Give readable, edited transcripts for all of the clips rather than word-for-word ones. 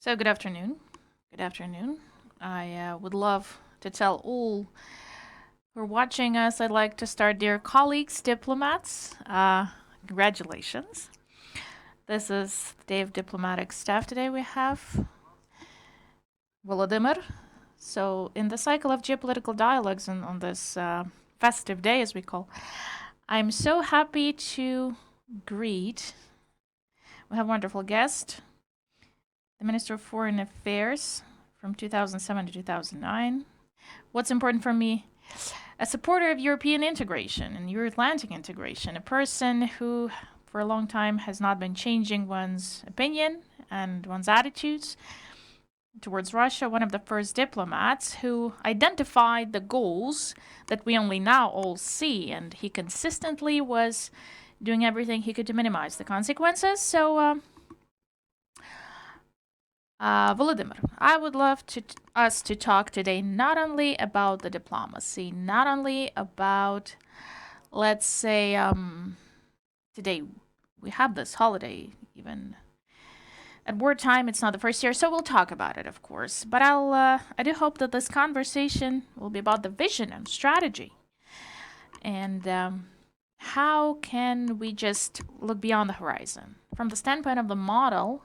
So, good afternoon. Good afternoon. I would love to tell all who are watching us, I'd like to start, dear colleagues, diplomats. Congratulations. This is the day of diplomatic staff. Today we have Volodymyr. So, in the cycle of geopolitical dialogues and on this festive day, as we call, I'm so happy to greet. We have a wonderful guest, the Minister of Foreign Affairs from 2007 to 2009. What's important for me? A supporter of European integration and Euro-Atlantic integration, a person who, for a long time, has not been changing one's opinion and one's attitudes towards Russia, one of the first diplomats who identified the goals that we only now all see, and he consistently was doing everything he could to minimize the consequences. So, Volodymyr, I would love us to talk today not only about the diplomacy, not only about, let's say, today we have this holiday, even at wartime, it's not the first year, so we'll talk about it, of course. But I do hope that this conversation will be about the vision and strategy, and how can we just look beyond the horizon from the standpoint of the model.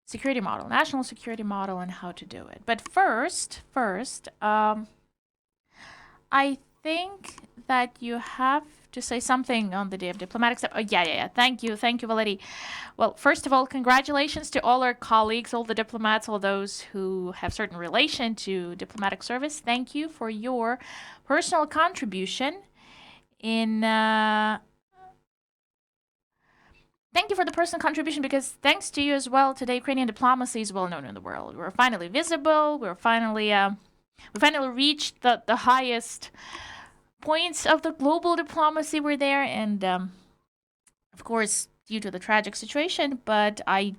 Security model, national security model, and how to do it. But first, I think that you have to say something on the day of diplomatic step. Oh, yeah. Thank you, Valerie. Well, first of all, congratulations to all our colleagues, all the diplomats, all those who have certain relation to diplomatic service. Thank you for your personal contribution in Thank you for the personal contribution, because thanks to you as well, today Ukrainian diplomacy is well known in the world. We're finally visible. We finally reached the highest points of the global diplomacy. We're there, and of course, due to the tragic situation. But I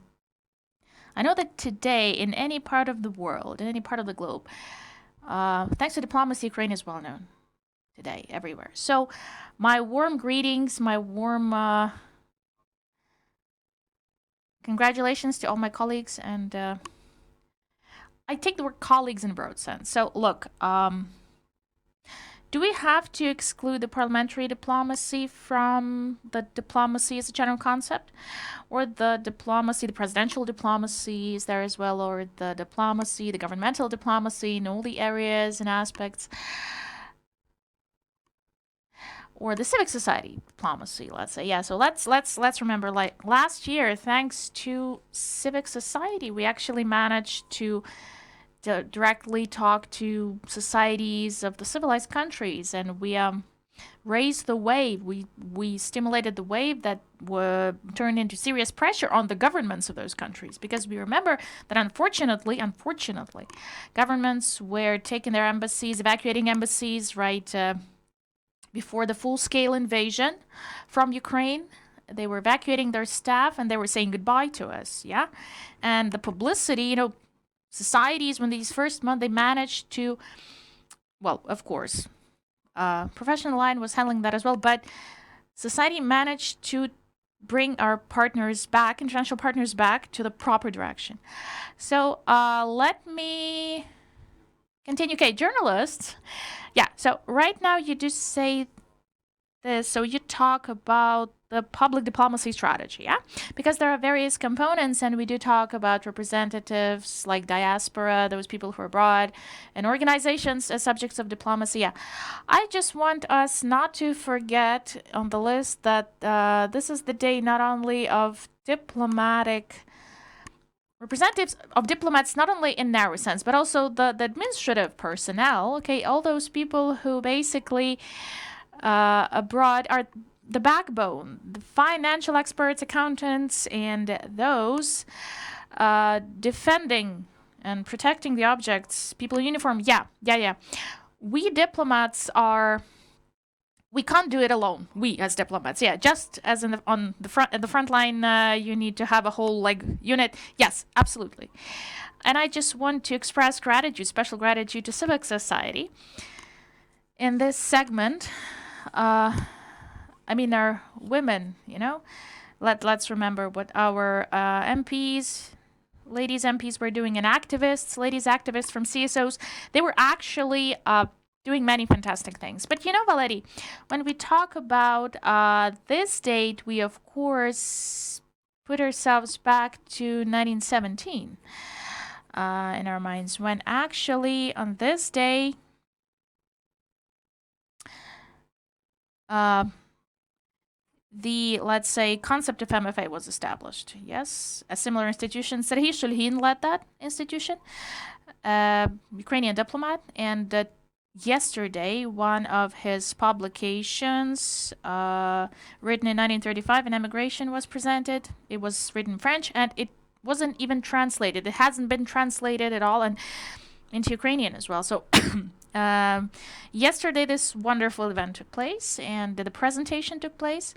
know that today, in any part of the world, in any part of the globe, thanks to diplomacy, Ukraine is well known today everywhere. So, my warm greetings, my warm. Congratulations to all my colleagues, and I take the word colleagues in a broad sense. So, look, do we have to exclude the parliamentary diplomacy from the diplomacy as a general concept? Or the diplomacy, the presidential diplomacy is there as well, or the diplomacy, the governmental diplomacy in all the areas and aspects? Or the civic society diplomacy, let's say. Yeah, so let's remember, like last year, thanks to civic society, we actually managed to directly talk to societies of the civilized countries, and we raised the wave. We stimulated the wave that turned into serious pressure on the governments of those countries, because we remember that unfortunately, governments were taking their embassies, evacuating embassies, right. Before the full-scale invasion from Ukraine, they were evacuating their staff and they were saying goodbye to us, yeah? And the publicity, societies, when these first months, they managed to, well, of course, professional line was handling that as well, but society managed to bring our partners back, international partners back, to the proper direction. So let me continue. Okay, journalists. Yeah, so right now you just say this, so you talk about the public diplomacy strategy, yeah? Because there are various components, and we do talk about representatives like diaspora, those people who are abroad, and organizations as subjects of diplomacy, yeah. I just want us not to forget on the list that this is the day not only of diplomatic representatives of diplomats, not only in narrow sense, but also the administrative personnel, okay, all those people who basically abroad are the backbone, the financial experts, accountants, and those defending and protecting the objects, people in uniform. Yeah. We diplomats we can't do it alone. We as diplomats, yeah. Just as on the front line, you need to have a whole unit. Yes, absolutely. And I just want to express gratitude, special gratitude to civic society. In this segment, our women. Let's remember what our MPs, ladies MPs were doing, and ladies activists from CSOs, they were actually doing many fantastic things. But Valerie, when we talk about this date, we of course put ourselves back to 1917 in our minds, when actually on this day, the, let's say, concept of MFA was established. Yes, a similar institution. Serhiy Shulgin led that institution, Ukrainian diplomat, and yesterday one of his publications, written in 1935, an emigration, was presented. It was written in French, and it wasn't even translated. It hasn't been translated at all, and into Ukrainian as well. So yesterday this wonderful event took place, and the presentation took place.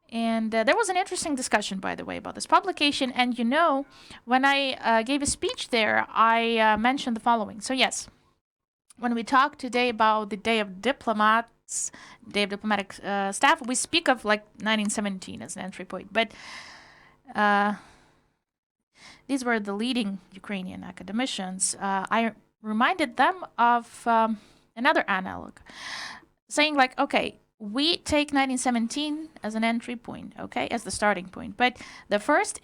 And there was an interesting discussion, by the way, about this publication. And when I gave a speech there, I mentioned the following. So yes, when we talk today about the Day of Diplomats, Day of Diplomatic Staff, we speak of like 1917 as an entry point. But these were the leading Ukrainian academicians. I reminded them of another analog, saying like, okay, we take 1917 as an entry point, okay, as the starting point. But the first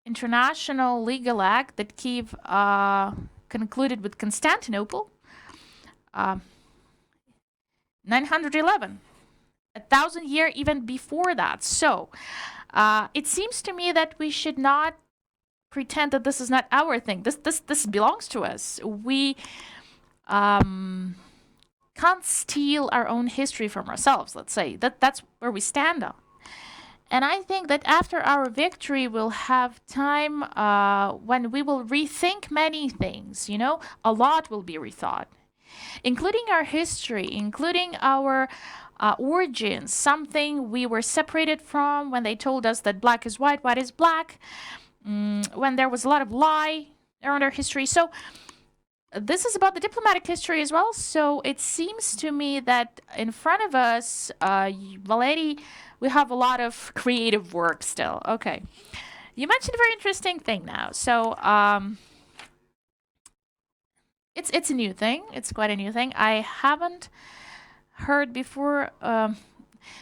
international legal act that Kiev concluded with Constantinople, 911, 1,000 years even before that. So it seems to me that we should not pretend that this is not our thing. This belongs to us. We can't steal our own history from ourselves, let's say. That's where we stand on. And I think that after our victory, we'll have time when we will rethink many things, a lot will be rethought, including our history, including our origins, something we were separated from when they told us that black is white is black, when there was a lot of lie around our history. So this is about the diplomatic history as well. So it seems to me that in front of us, Valery, we have a lot of creative work still. Okay. You mentioned a very interesting thing now. So it's a new thing. It's quite a new thing. I haven't heard before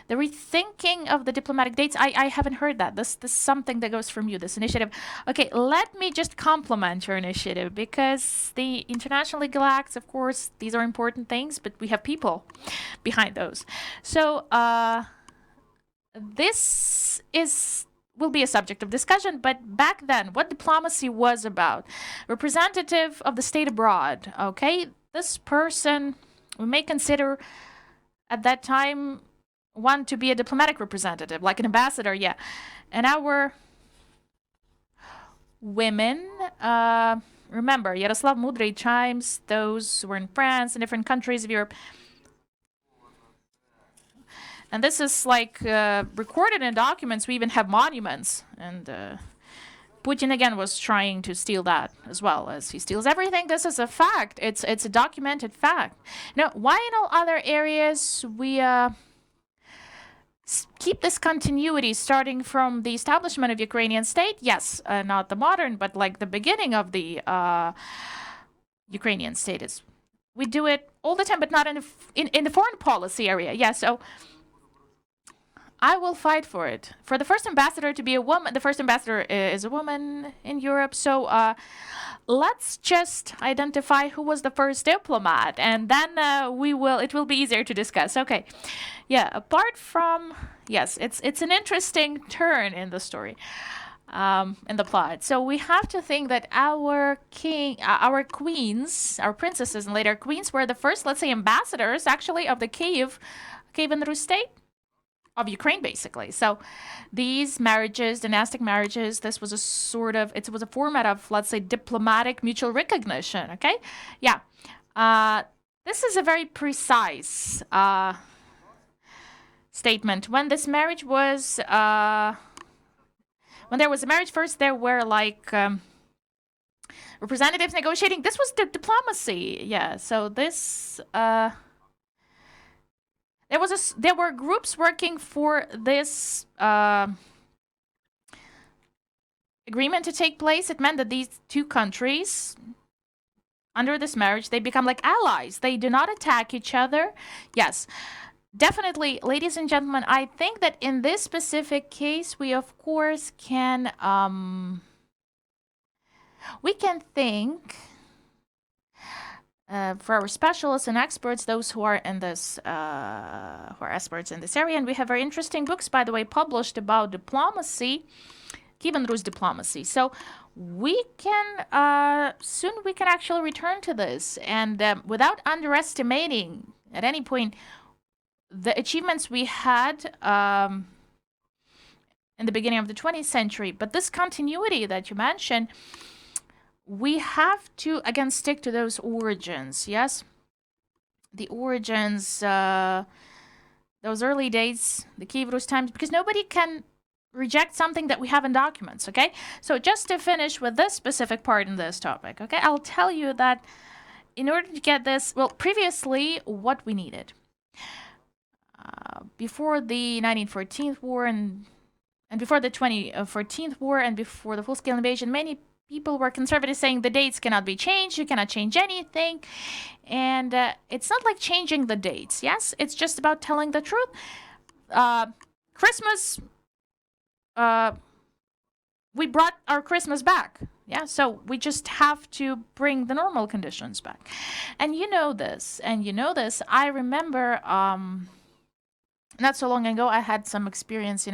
the rethinking of the diplomatic dates. I haven't heard that. This is something that goes from you, this initiative. Okay, let me just compliment your initiative, because the international legal acts, of course, these are important things, but we have people behind those. So this will be a subject of discussion. But back then, what diplomacy was about, representative of the state abroad. Okay, this person we may consider at that time one to be a diplomatic representative, like an ambassador, yeah. And our women, remember, Yaroslav Mudry times, those who were in France and different countries of Europe. And this is like recorded in documents. We even have monuments. And Putin, again, was trying to steal that as well, as he steals everything. This is a fact. It's a documented fact. Now, why in all other areas we keep this continuity starting from the establishment of Ukrainian state? Yes, not the modern, but like the beginning of the Ukrainian state is. We do it all the time, but not in the foreign policy area. Yeah, so I will fight for it. For the first ambassador to be a woman, the first ambassador is a woman in Europe. So let's just identify who was the first diplomat, and then it will be easier to discuss. Okay. Yeah, apart from, yes, it's an interesting turn in the story, in the plot. So we have to think that our queens, our princesses and later queens were the first, let's say, ambassadors actually of the Kievan Rus state, of Ukraine, basically. So these marriages, dynastic marriages, this was it was a format of, let's say, diplomatic mutual recognition. Okay, yeah. This is a very precise statement. When this marriage was, when there was a marriage, first there were like representatives negotiating. This was the diplomacy. Yeah. So this. There were groups working for this agreement to take place, it meant that these two countries, under this marriage, they become like allies. They do not attack each other. Yes, definitely, ladies and gentlemen, I think that in this specific case, we of course can think for our specialists and experts, those who are in this, who are experts in this area, and we have very interesting books, by the way, published about diplomacy, Kievan Rus diplomacy. So we can soon we can actually return to this, and without underestimating at any point the achievements we had in the beginning of the 20th century. But this continuity that you mentioned, we have to again stick to those origins. Yes, the origins, those early days, the Kiev Rus times, because nobody can reject something that we have in documents. Okay, so just to finish with this specific part in this topic, okay, I'll tell you that in order to get this, well, previously what we needed before the 1914 war and before the 2014 war and before the full-scale invasion, many people were conservative, saying the dates cannot be changed, you cannot change anything. And it's not like changing the dates, yes? It's just about telling the truth. Christmas, we brought our Christmas back, yeah? So we just have to bring the normal conditions back. And you know this, I remember not so long ago, I had some experience,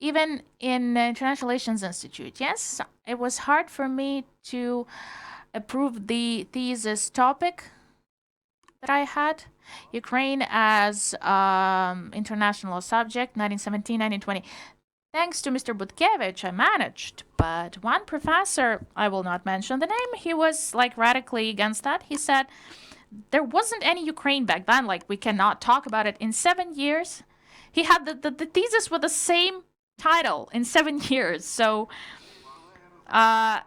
even in International Relations Institute, yes, it was hard for me to approve the thesis topic that I had, Ukraine as international subject, 1917, 1920. Thanks to Mr. Butkevich, I managed, but one professor, I will not mention the name, he was like radically against that. He said there wasn't any Ukraine back then, like we cannot talk about it. In 7 years, he had the thesis with the same title in 7 years. So yeah,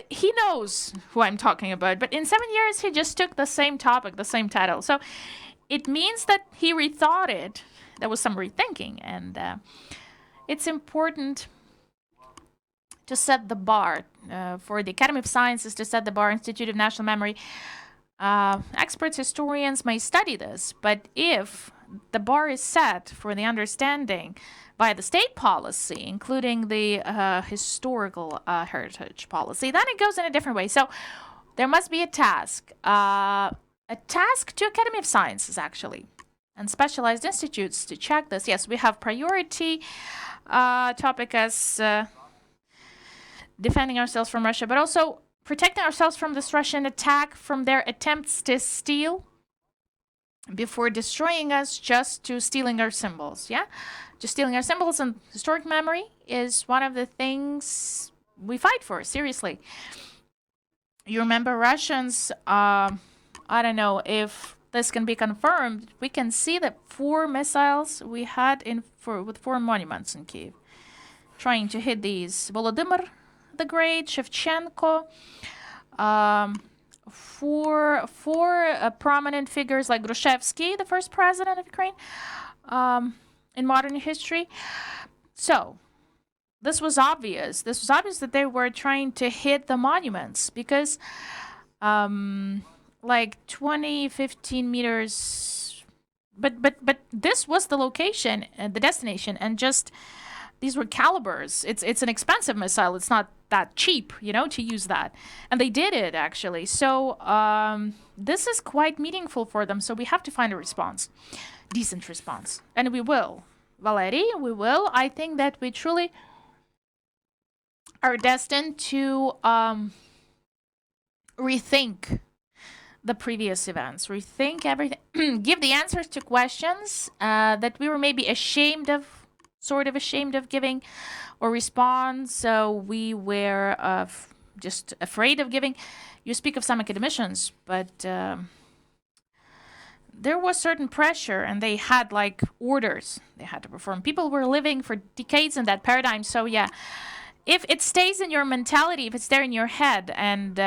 he knows who I'm talking about, but in 7 years he just took the same topic, the same title. So it means that he rethought it. There was some rethinking, and it's important to set the bar for the Academy of Sciences, to set the bar. Institute of National Memory, experts, historians may study this, but if the bar is set for the understanding by the state policy, including the historical heritage policy, then it goes in a different way. So there must be a task to Academy of Sciences, actually, and specialized institutes to check this. Yes, we have priority topic as defending ourselves from Russia, but also protecting ourselves from this Russian attack, from their attempts to steal before destroying us, just to stealing our symbols. Yeah, just stealing our symbols. And historic memory is one of the things we fight for, seriously. You remember Russians, I don't know if this can be confirmed, we can see that 4 missiles we had with 4 monuments in Kiev, trying to hit these. Volodymyr the Great, Shevchenko, 4 prominent figures like Grushevsky, the first president of Ukraine, in modern history. So this was obvious. This was obvious that they were trying to hit the monuments because like 20, 15 meters. But this was the location, the destination, and just these were calibers. It's an expensive missile. It's not that cheap, to use that. And they did it, actually. So this is quite meaningful for them. So we have to find a response, decent response. And we will. Valery, we will. I think that we truly are destined to rethink the previous events, rethink everything, give the answers to questions that we were maybe sort of ashamed of giving or respond. So we were just afraid of giving. You speak of some academicians, but there was certain pressure, and they had like orders they had to perform. People were living for decades in that paradigm. So yeah, if it stays in your mentality, if it's there in your head, and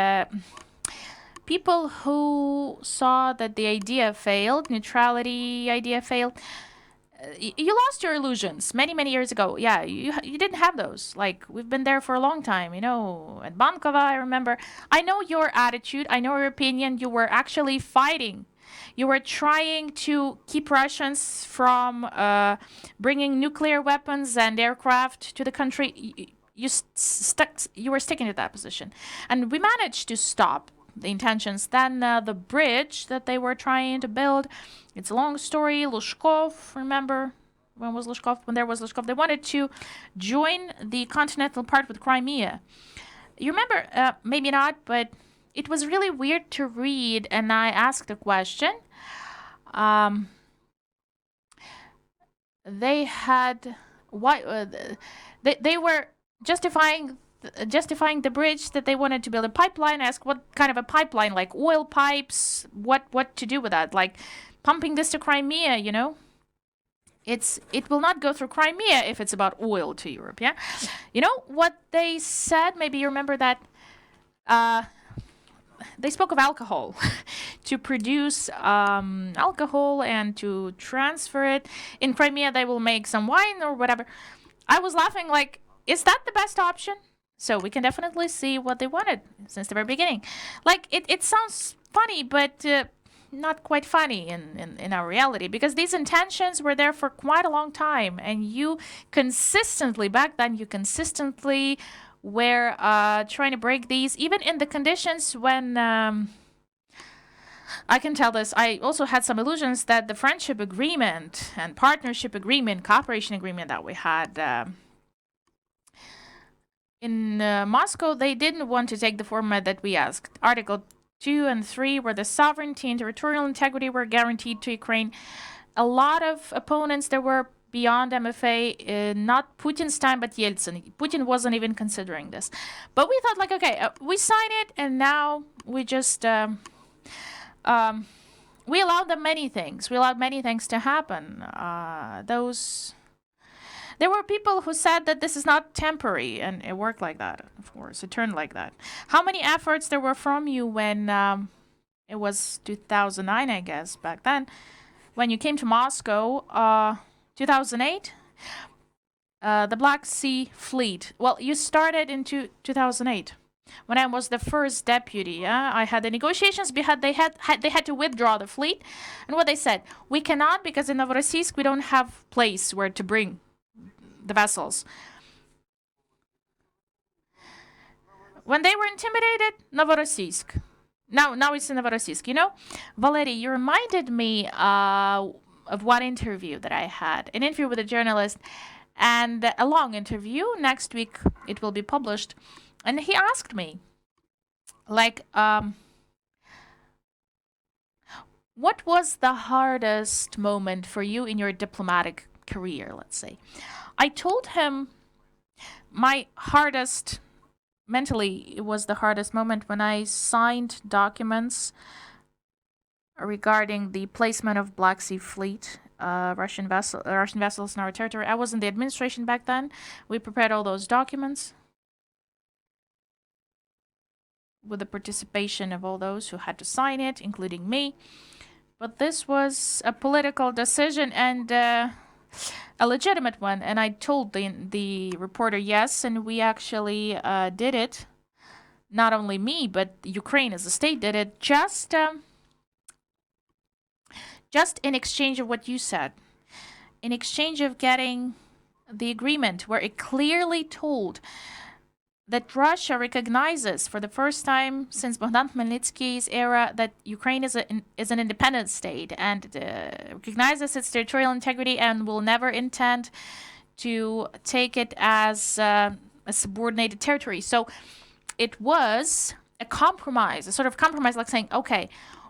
people who saw that the idea failed, neutrality idea failed, You lost your illusions many, many years ago. Yeah, you didn't have those. Like, we've been there for a long time, at Bankova, I remember. I know your attitude. I know your opinion. You were actually fighting. You were trying to keep Russians from bringing nuclear weapons and aircraft to the country. You were sticking to that position. And we managed to stop the intentions. Then the bridge that they were trying to build, it's a long story. Lushkov, remember? When was Lushkov? When there was Lushkov, they wanted to join the continental part with Crimea. You remember? Maybe not, but it was really weird to read. And I asked a question. They had why they were justifying the bridge that they wanted to build a pipeline. Ask what kind of a pipeline, like oil pipes, what to do with that, like pumping this to Crimea, it will not go through Crimea if it's about oil to Europe. Yeah, you know what they said? Maybe you remember that. They spoke of alcohol to produce alcohol and to transfer it. In Crimea, they will make some wine or whatever. I was laughing like, is that the best option? So we can definitely see what they wanted since the very beginning. Like, it sounds funny, but not quite funny in our reality, because these intentions were there for quite a long time. And back then, you consistently were trying to break these, even in the conditions when I can tell this. I also had some illusions that the friendship agreement and partnership agreement, cooperation agreement that we had in Moscow, they didn't want to take the format that we asked. Article 2 and 3, where the sovereignty and territorial integrity were guaranteed to Ukraine. A lot of opponents there were beyond MFA, not Putin's time, but Yeltsin. Putin wasn't even considering this. But we thought, like, okay, we sign it, and now we just... we allowed them many things. We allowed many things to happen. There were people who said that this is not temporary, and it worked like that, of course. It turned like that. How many efforts there were from you when it was 2009, I guess, back then, when you came to Moscow, 2008? The Black Sea Fleet. Well, you started in 2008. When I was the first deputy, yeah, I had the negotiations. They had to withdraw the fleet, and what they said, we cannot, because in Novorossiysk we don't have place where to bring the vessels. When they were intimidated, Novorossiysk. Now it's in Novorossiysk. Valery, you reminded me of one interview that I had, an interview with a journalist, and a long interview. Next week it will be published. And he asked me, like, what was the hardest moment for you in your diplomatic career, let's say? I told him my hardest, mentally, it was the hardest moment when I signed documents regarding the placement of Black Sea Fleet, Russian vessels in our territory. I was in the administration back then. We prepared all those documents with the participation of all those who had to sign it, including me. But this was a political decision and a legitimate one. And I told the reporter yes, and we actually did it. Not only me, but Ukraine as a state did it just in exchange of what you said. In exchange of getting the agreement where it clearly told that Russia recognizes for the first time since Bogdan Khmelnytsky's era that Ukraine is an independent state and recognizes its territorial integrity and will never intend to take it as a subordinated territory. So it was a compromise, a sort of compromise, like saying, okay,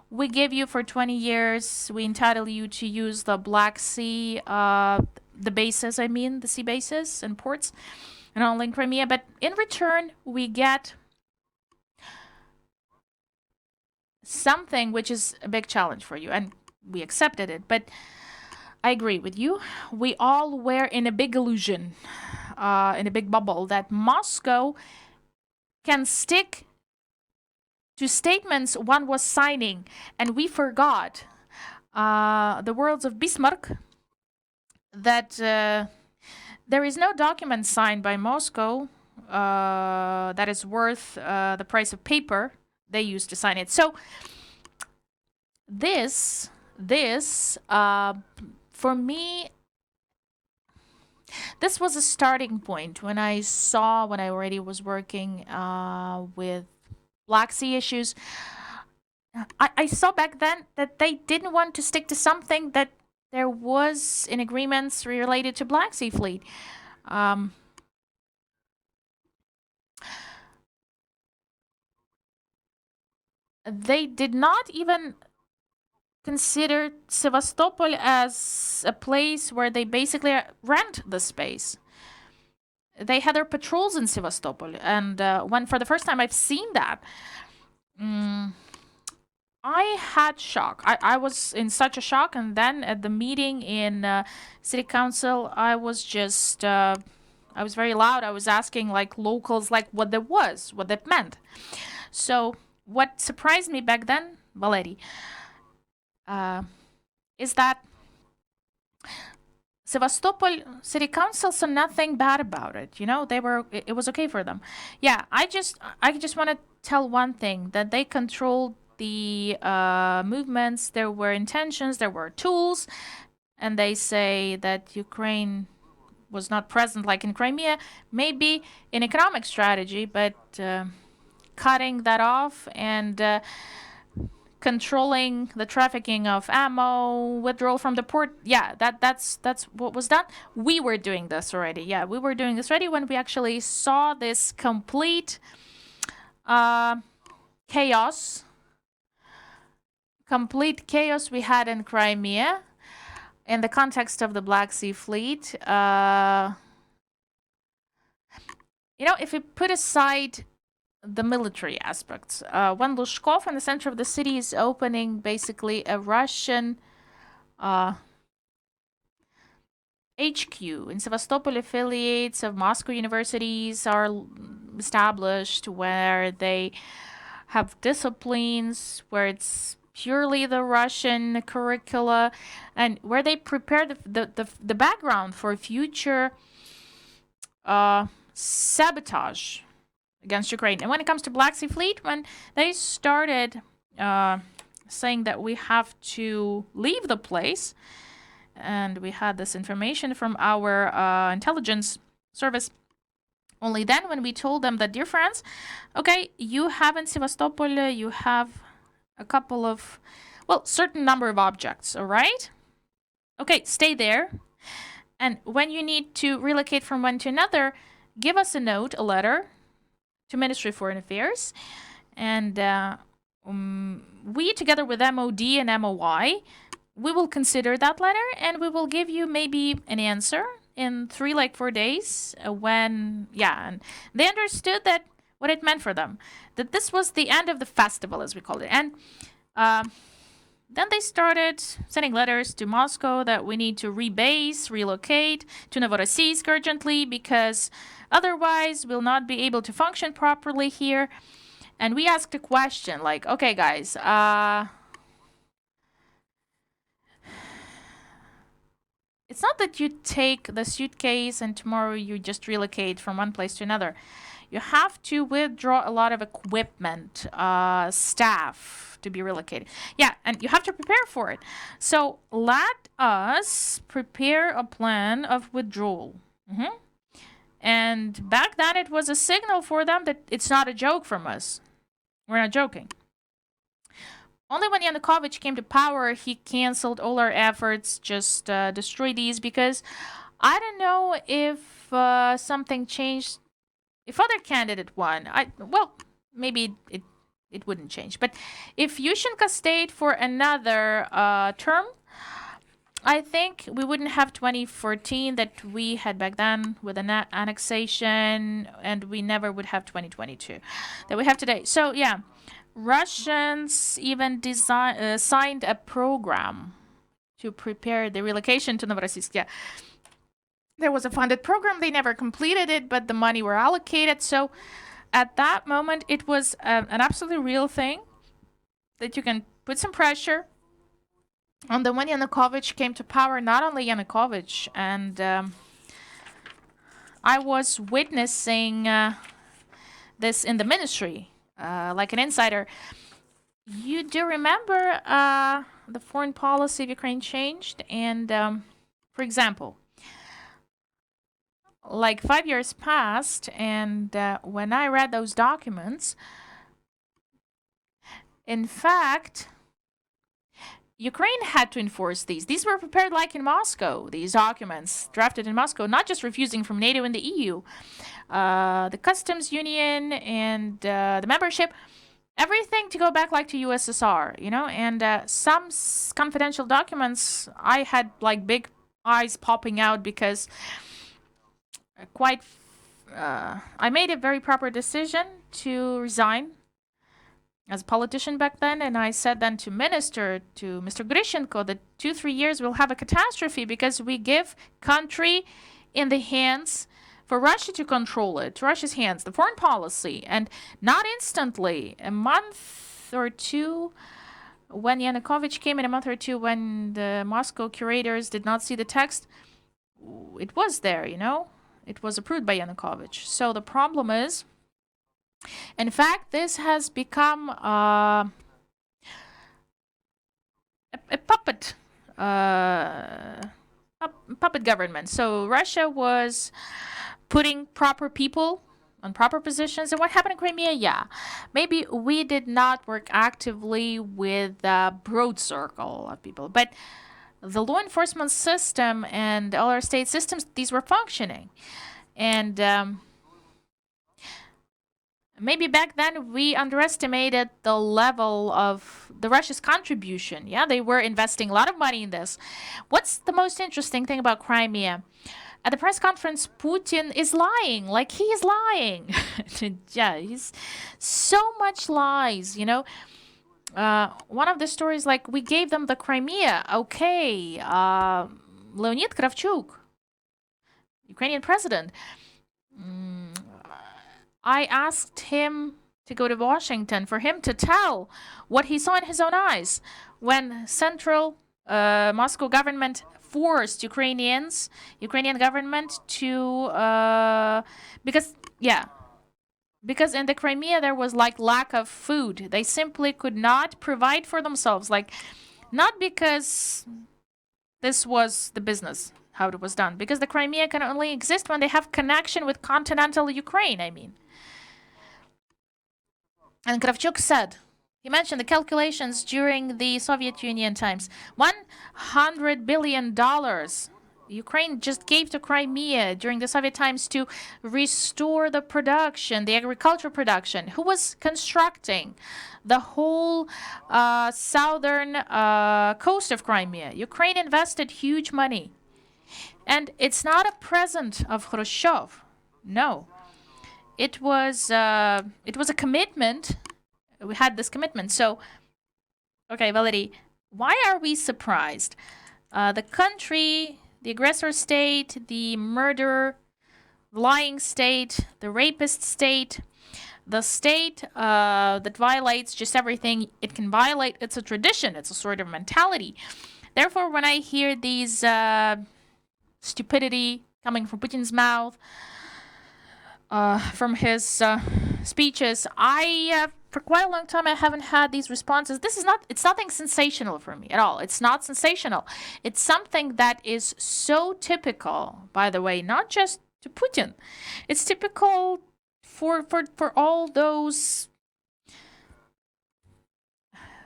we give you for 20 years, we entitle you to use the Black Sea, the sea bases and ports, and all in Crimea, but in return, we get something which is a big challenge for you, and we accepted it. But I agree with you. We all were in a big illusion, in a big bubble, that Moscow can stick to statements one was signing, and we forgot the words of Bismarck that there is no document signed by Moscow that is worth the price of paper they used to sign it. So this for me, this was a starting point when I already was working with Black Sea issues. I saw back then that they didn't want to stick to something that there was in agreements related to Black Sea Fleet. Um, they did not even consider Sevastopol as a place where they basically rent the space. They had their patrols in Sevastopol, and when for the first time I've seen that, mm, I had shock. I was in such a shock, and then at the meeting in city council, I was very loud. I was asking like locals like what that was, what that meant. So what surprised me back then, Valeri, uh, is that Sevastopol city council saw nothing bad about it. You know, it was okay for them. Yeah, I just want to tell one thing, that they controlled the movements. There were intentions, there were tools, and they say that Ukraine was not present like in Crimea, maybe in economic strategy, but cutting that off and controlling the trafficking of ammo, withdrawal from the port. Yeah, that's what was done. We were doing this already. Yeah, we were doing this already when we actually saw this complete uh, chaos, we had in Crimea in the context of the Black Sea Fleet. If we put aside the military aspects. When Lushkov in the center of the city is opening basically a Russian HQ. In Sevastopol, affiliates of Moscow universities are established where they have disciplines, where it's purely the Russian curricula, and where they prepare the background for future sabotage against Ukraine. And when it comes to Black Sea Fleet, when they started saying that we have to leave the place, and we had this information from our intelligence service, only then when we told them that, dear friends, okay, you have in Sevastopol, you have a couple of, certain number of objects, all right? Okay, stay there. And when you need to relocate from one to another, give us a note, a letter, to Ministry of Foreign Affairs, and we, together with MOD and MOI, we will consider that letter, and we will give you maybe an answer in 4 days. And they understood that what it meant for them, that this was the end of the festival, as we called it, and then they started sending letters to Moscow that we need to rebase, relocate to Novorossiysk urgently, because otherwise we'll not be able to function properly here. And we asked a question like, okay, guys, it's not that you take the suitcase and tomorrow you just relocate from one place to another. You have to withdraw a lot of equipment, staff to be relocated. Yeah, and you have to prepare for it. So let us prepare a plan of withdrawal. And back then it was a signal for them that it's not a joke from us. We're not joking. Only when Yanukovych came to power, he canceled all our efforts, just destroy these, because I don't know if something changed. If other candidate won, maybe it wouldn't change. But if Yushchenko stayed for another term, I think we wouldn't have 2014 that we had back then with an annexation, and we never would have 2022 that we have today. So yeah, Russians even signed a program to prepare the relocation to Novorossiysk. Yeah. There was a funded program. They never completed it, but the money were allocated. So at that moment, it was an absolutely real thing that you can put some pressure And then when Yanukovych came to power, not only Yanukovych, and I was witnessing this in the ministry, like an insider. You do remember the foreign policy of Ukraine changed? And for example, like 5 years passed, and when I read those documents, in fact, Ukraine had to enforce these. These were prepared like in Moscow, these documents drafted in Moscow, not just refusing from NATO and the EU. The customs union and the membership, everything to go back like to USSR, and some confidential documents, I had like big eyes popping out because I made a very proper decision to resign as a politician back then, and I said then to Mr. Grishenko that 2-3 years we'll have a catastrophe because we give country in the hands for Russia to control it, Russia's hands, the foreign policy, and not instantly. A month or two when Yanukovych came, in a month or two when the Moscow curators did not see the text, it was there, It was approved by Yanukovych. So the problem is, in fact, this has become a puppet puppet government. So Russia was putting proper people on proper positions. And what happened in Crimea? Yeah, maybe we did not work actively with a broad circle of people, but the law enforcement system and all our state systems, these were functioning. And maybe back then we underestimated the level of the Russia's contribution. Yeah, they were investing a lot of money in this. What's the most interesting thing about Crimea? At the press conference, Putin is lying. Like, he is lying. Yeah, he's so much lies, One of the stories, like, we gave them the Crimea. Okay, Leonid Kravchuk, Ukrainian president, I asked him to go to Washington for him to tell what he saw in his own eyes when central Moscow government forced Ukrainian government to because in the Crimea there was like lack of food. They simply could not provide for themselves, like, not because this was the business how it was done, because the Crimea can only exist when they have connection with continental Ukraine, I mean. And Kravchuk said, he mentioned the calculations during the Soviet Union times. $100 billion Ukraine just gave to Crimea during the Soviet times to restore the production, the agricultural production. Who was constructing the whole southern coast of Crimea? Ukraine invested huge money. And it's not a present of Khrushchev. No. It was a commitment. We had this commitment. So, okay, Valery, why are we surprised? The country, the aggressor state, the murderer, lying state, the rapist state, the state that violates just everything it can violate, it's a tradition, it's a sort of mentality. Therefore, when I hear these stupidity coming from Putin's mouth, from his speeches, for quite a long time I haven't had these responses. It's nothing sensational for me at all. It's not sensational. It's something that is so typical, by the way, not just to Putin. It's typical for all those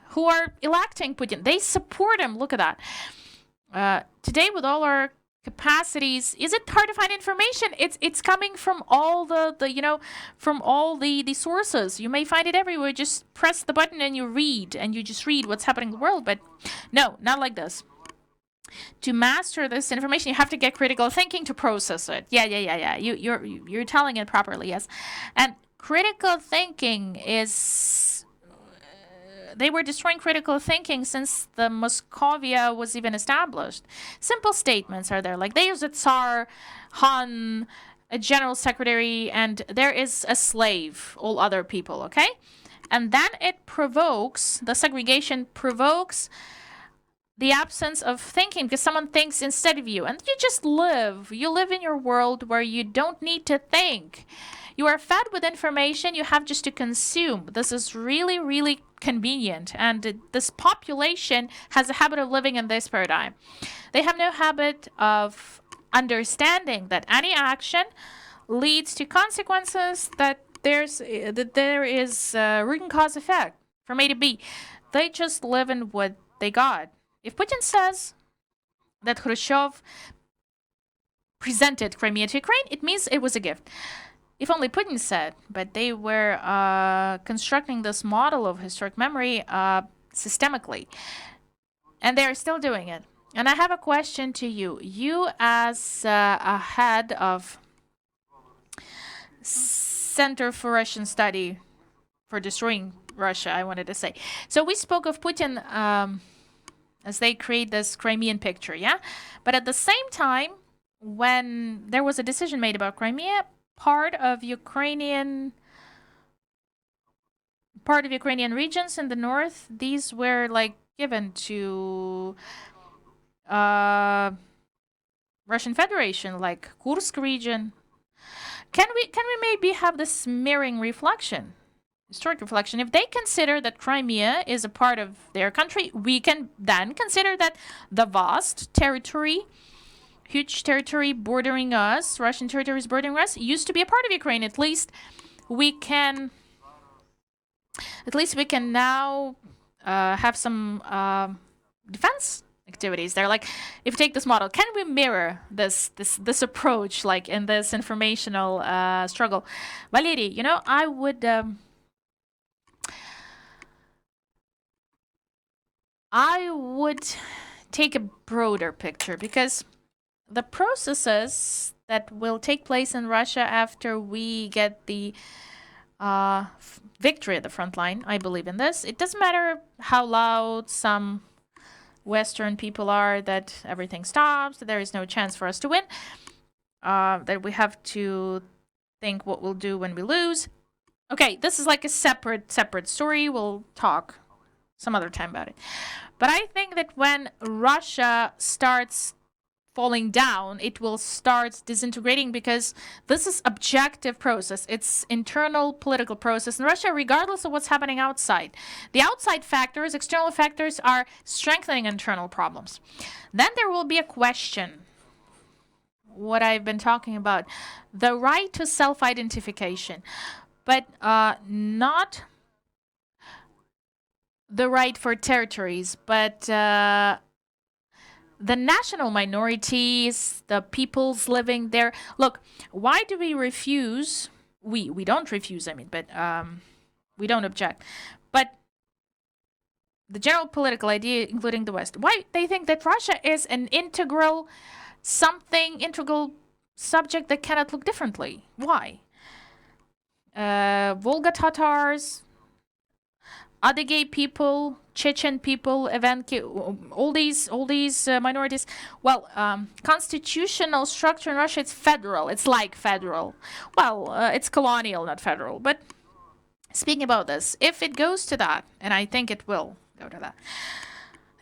who are electing Putin. They support him. Look at that. Today, with all our capacities, is it hard to find information? It's coming from all from all the sources. You may find it everywhere. Just press the button and you just read what's happening in the world. But no, not like this. To master this information, you have to get critical thinking to process it. Yeah. You're telling it properly, yes. And critical thinking is, they were destroying critical thinking since the Moscovia was even established. Simple statements are there, like there's a tsar, Han, a general secretary, and there is a slave, all other people, okay? And then the segregation provokes the absence of thinking because someone thinks instead of you, and you just live. You live in your world where you don't need to think. You are fed with information, you have just to consume. This is really, really convenient. And this population has a habit of living in this paradigm. They have no habit of understanding that any action leads to consequences, that there is root and cause effect from A to B. They just live in what they got. If Putin says that Khrushchev presented Crimea to Ukraine, it means it was a gift. If only Putin said, but they were constructing this model of historic memory systemically, and they are still doing it. And I have a question to you. You, as a head of Center for Russian Study for Destroying Russia, I wanted to say. So we spoke of Putin as they create this Crimean picture, yeah? But at the same time, when there was a decision made about Crimea, part of Ukrainian regions in the north, these were like given to Russian Federation, like Kursk region. Can we maybe have this mirroring reflection, historic reflection? If they consider that Crimea is a part of their country, we can then consider that the vast territory, huge territory bordering us, Russian territories bordering us, used to be a part of Ukraine. At least we can now have some defense activities. They're like, if you take this model, can we mirror this approach, like in this informational struggle? Valery, I would take a broader picture, because the processes that will take place in Russia after we get the victory at the front line, I believe in this. It doesn't matter how loud some Western people are that everything stops, that there is no chance for us to win, that we have to think what we'll do when we lose. Okay, this is like a separate story. We'll talk some other time about it. But I think that when Russia starts falling down, it will start disintegrating, because this is objective process. It's internal political process in Russia, regardless of what's happening outside. The outside factors, external factors, are strengthening internal problems. Then there will be a question, what I've been talking about, the right to self-identification, but not the right for territories, but the national minorities, the peoples living there. Look, why do we refuse? We don't refuse, I mean, but we don't object. But the general political idea, including the West, why they think that Russia is an integral subject that cannot look differently. Why? Volga Tatars, Adyghe people, Chechen people, Evenki, all these minorities. Well, constitutional structure in Russia, it's federal. It's like federal. Well, it's colonial, not federal. But speaking about this, if it goes to that, and I think it will go to that,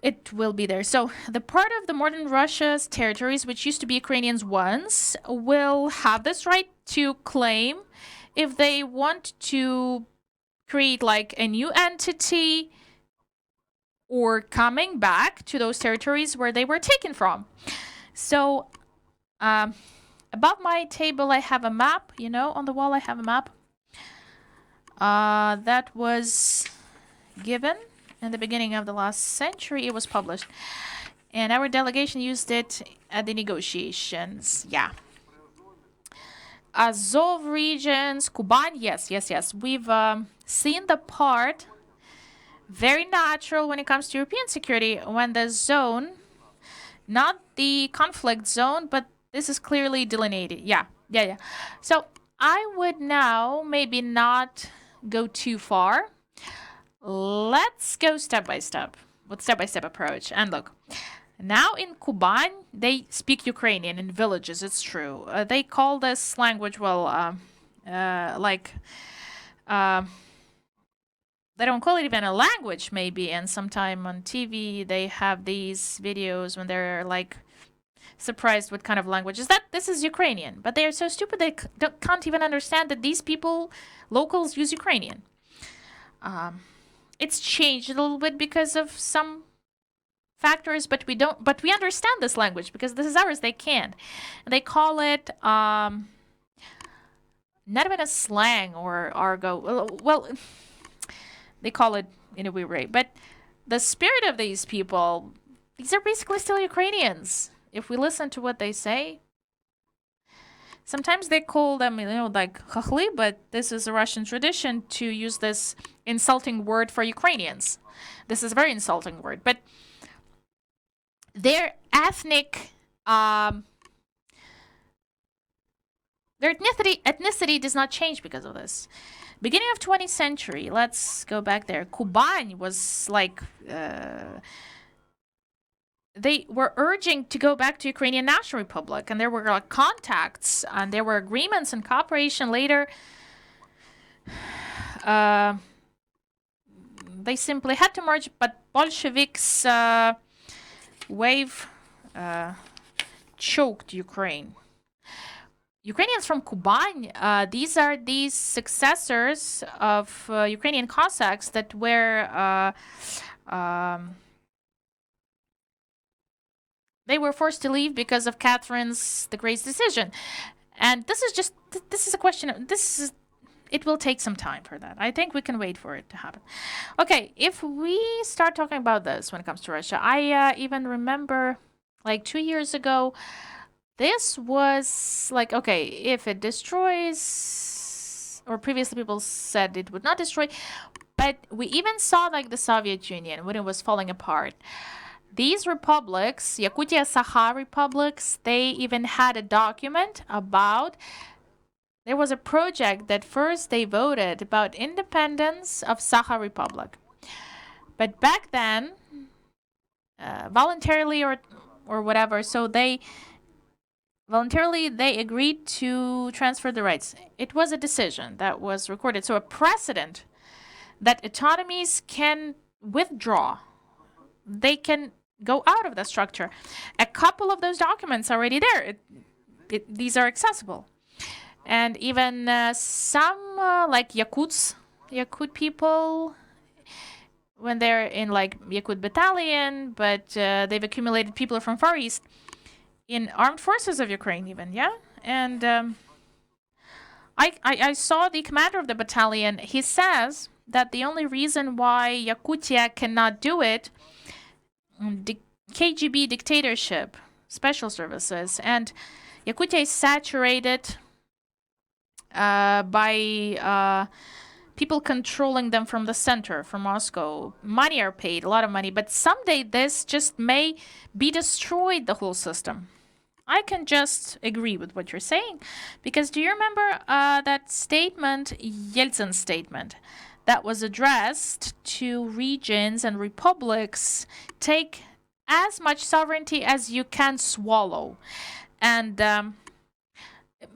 it will be there. So the part of the modern Russia's territories, which used to be Ukrainians once, will have this right to claim if they want to create like a new entity, or coming back to those territories where they were taken from. So above my table I have a map, on the wall I have a map that was given in the beginning of the last century. It was published, and our delegation used it at the negotiations. Yeah. Azov regions, Kuban, yes. We've seen the part, very natural when it comes to European security, when the zone, not the conflict zone, but this is clearly delineated. Yeah. So I would now maybe not go too far. Let's go step by step, with step-by-step approach. And look, now in Kuban, they speak Ukrainian in villages, it's true. They call this language, they don't call it even a language, maybe. And sometime on TV, they have these videos when they're like surprised what kind of language is that. This is Ukrainian, but they are so stupid they can't even understand that these people, locals, use Ukrainian. It's changed a little bit because of some factors, but we don't. But we understand this language because this is ours. They can't. And they call it not even a slang or argot. Well, they call it in a weird way. But the spirit of these people, these are basically still Ukrainians. If we listen to what they say, sometimes they call them, like chachli, but this is a Russian tradition to use this insulting word for Ukrainians. This is a very insulting word, but their ethnicity does not change because of this. Beginning of 20th century, let's go back there. Kuban was like they were urging to go back to Ukrainian National Republic, and there were contacts and there were agreements and cooperation later. They simply had to merge, but Bolsheviks wave choked Ukraine. Ukrainians from Kuban, these are these successors of Ukrainian Cossacks that were they were forced to leave because of Catherine's the Great's decision. And this is a question of, it will take some time for that. I think we can wait for it to happen. Okay, if we start talking about this when it comes to Russia, I even remember like 2 years ago, this was like, okay, if it destroys, or previously people said it would not destroy, but we even saw like the Soviet Union when it was falling apart. These republics, Yakutia, Sakha republics, they even had a document about, there was a project that first they voted about independence of Sakha Republic. But back then, voluntarily or whatever, so they agreed to transfer the rights. It was a decision that was recorded. So a precedent that autonomies can withdraw. They can go out of the structure. A couple of those documents are already there. These are accessible. And even some like Yakut people, when they're in like Yakut battalion, but they've accumulated people from Far East in armed forces of Ukraine even, yeah? And I saw the commander of the battalion. He says that the only reason why Yakutia cannot do it, the KGB dictatorship, special services, and Yakutia is saturated by people controlling them from the center, from Moscow. Money are paid, a lot of money, but someday this just may be destroyed, the whole system. I can just agree with what you're saying, because do you remember that statement, Yeltsin's statement, that was addressed to regions and republics? Take as much sovereignty as you can swallow. And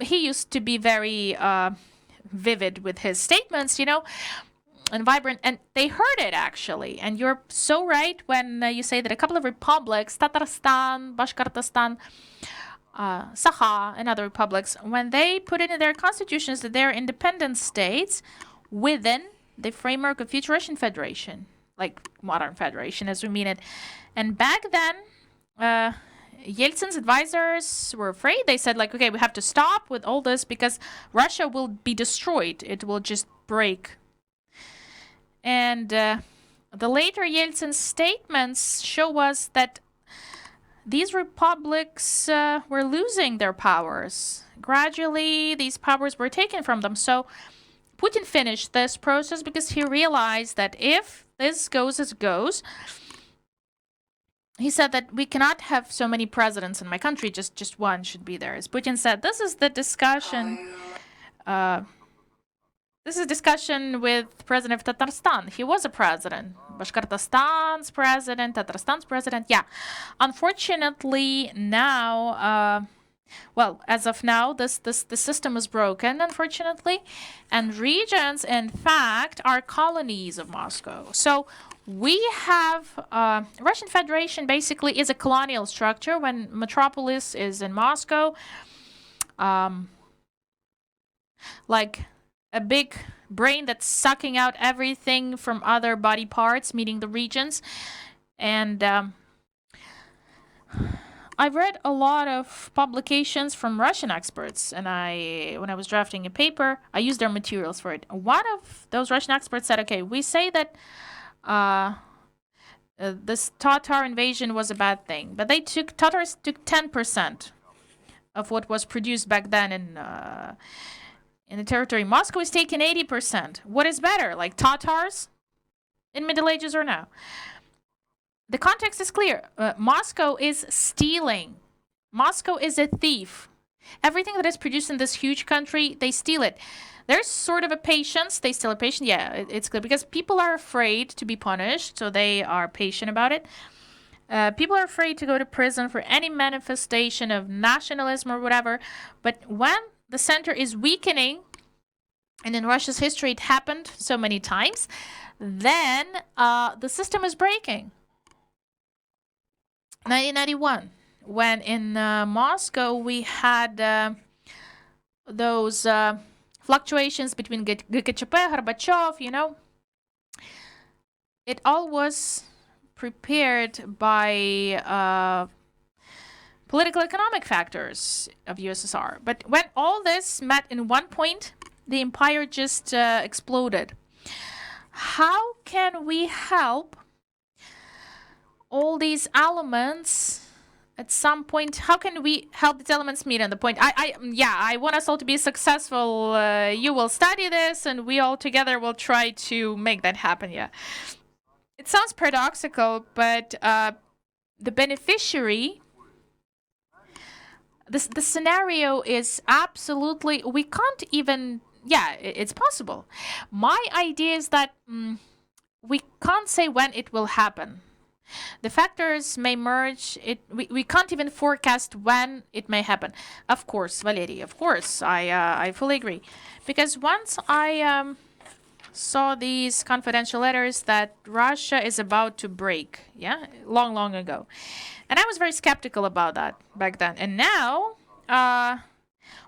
he used to be very vivid with his statements, and vibrant, and they heard it actually. And you're so right when you say that a couple of republics, Tatarstan, Bashkortostan, Sakha, and other republics, when they put it in their constitutions that they're independent states within the framework of future Russian Federation, like modern federation as we mean it. And back then, Yeltsin's advisors were afraid. They said, like, okay, we have to stop with all this because Russia will be destroyed. It will just break. And the later Yeltsin statements show us that these republics were losing their powers. Gradually, these powers were taken from them. So Putin finished this process because he realized that if this goes as it goes, he said that we cannot have so many presidents in my country, just one should be there. As Putin said, this is the discussion. This is discussion with President of Tatarstan. He was a president. Bashkortostan's president, Tatarstan's president. Yeah. Unfortunately, now Well, as of now, the system is broken, unfortunately, and regions, in fact, are colonies of Moscow. So we have Russian Federation basically is a colonial structure when metropolis is in Moscow, like a big brain that's sucking out everything from other body parts, meaning the regions, and I've read a lot of publications from Russian experts, and when I was drafting a paper, I used their materials for it. One of those Russian experts said, "Okay, we say that this Tatar invasion was a bad thing, but Tatars took 10% of what was produced back then in the territory. Moscow is taking 80%. What is better, like Tatars in Middle Ages or now?" The context is clear. Moscow is stealing. Moscow is a thief. Everything that is produced in this huge country, they steal it. There's sort of a patience. They still are patient. Yeah, it's clear because people are afraid to be punished, so they are patient about it. People are afraid to go to prison for any manifestation of nationalism or whatever. But when the center is weakening, and in Russia's history it happened so many times, then the system is breaking. 1991, when in Moscow we had those fluctuations between GKChP, Gorbachev, it all was prepared by political economic factors of USSR. But when all this met in one point, the empire just exploded. How can we help all these elements at some point? How can we help these elements meet on the point? I want us all to be successful. You will study this and we all together will try to make that happen. Yeah, it sounds paradoxical, but the beneficiary, the scenario is absolutely, we can't even, it's possible. My idea is that we can't say when it will happen. The factors may merge. We can't even forecast when it may happen. Of course, Valery, of course, I fully agree. Because once I saw these confidential letters that Russia is about to break, long ago. And I was very skeptical about that back then. And now,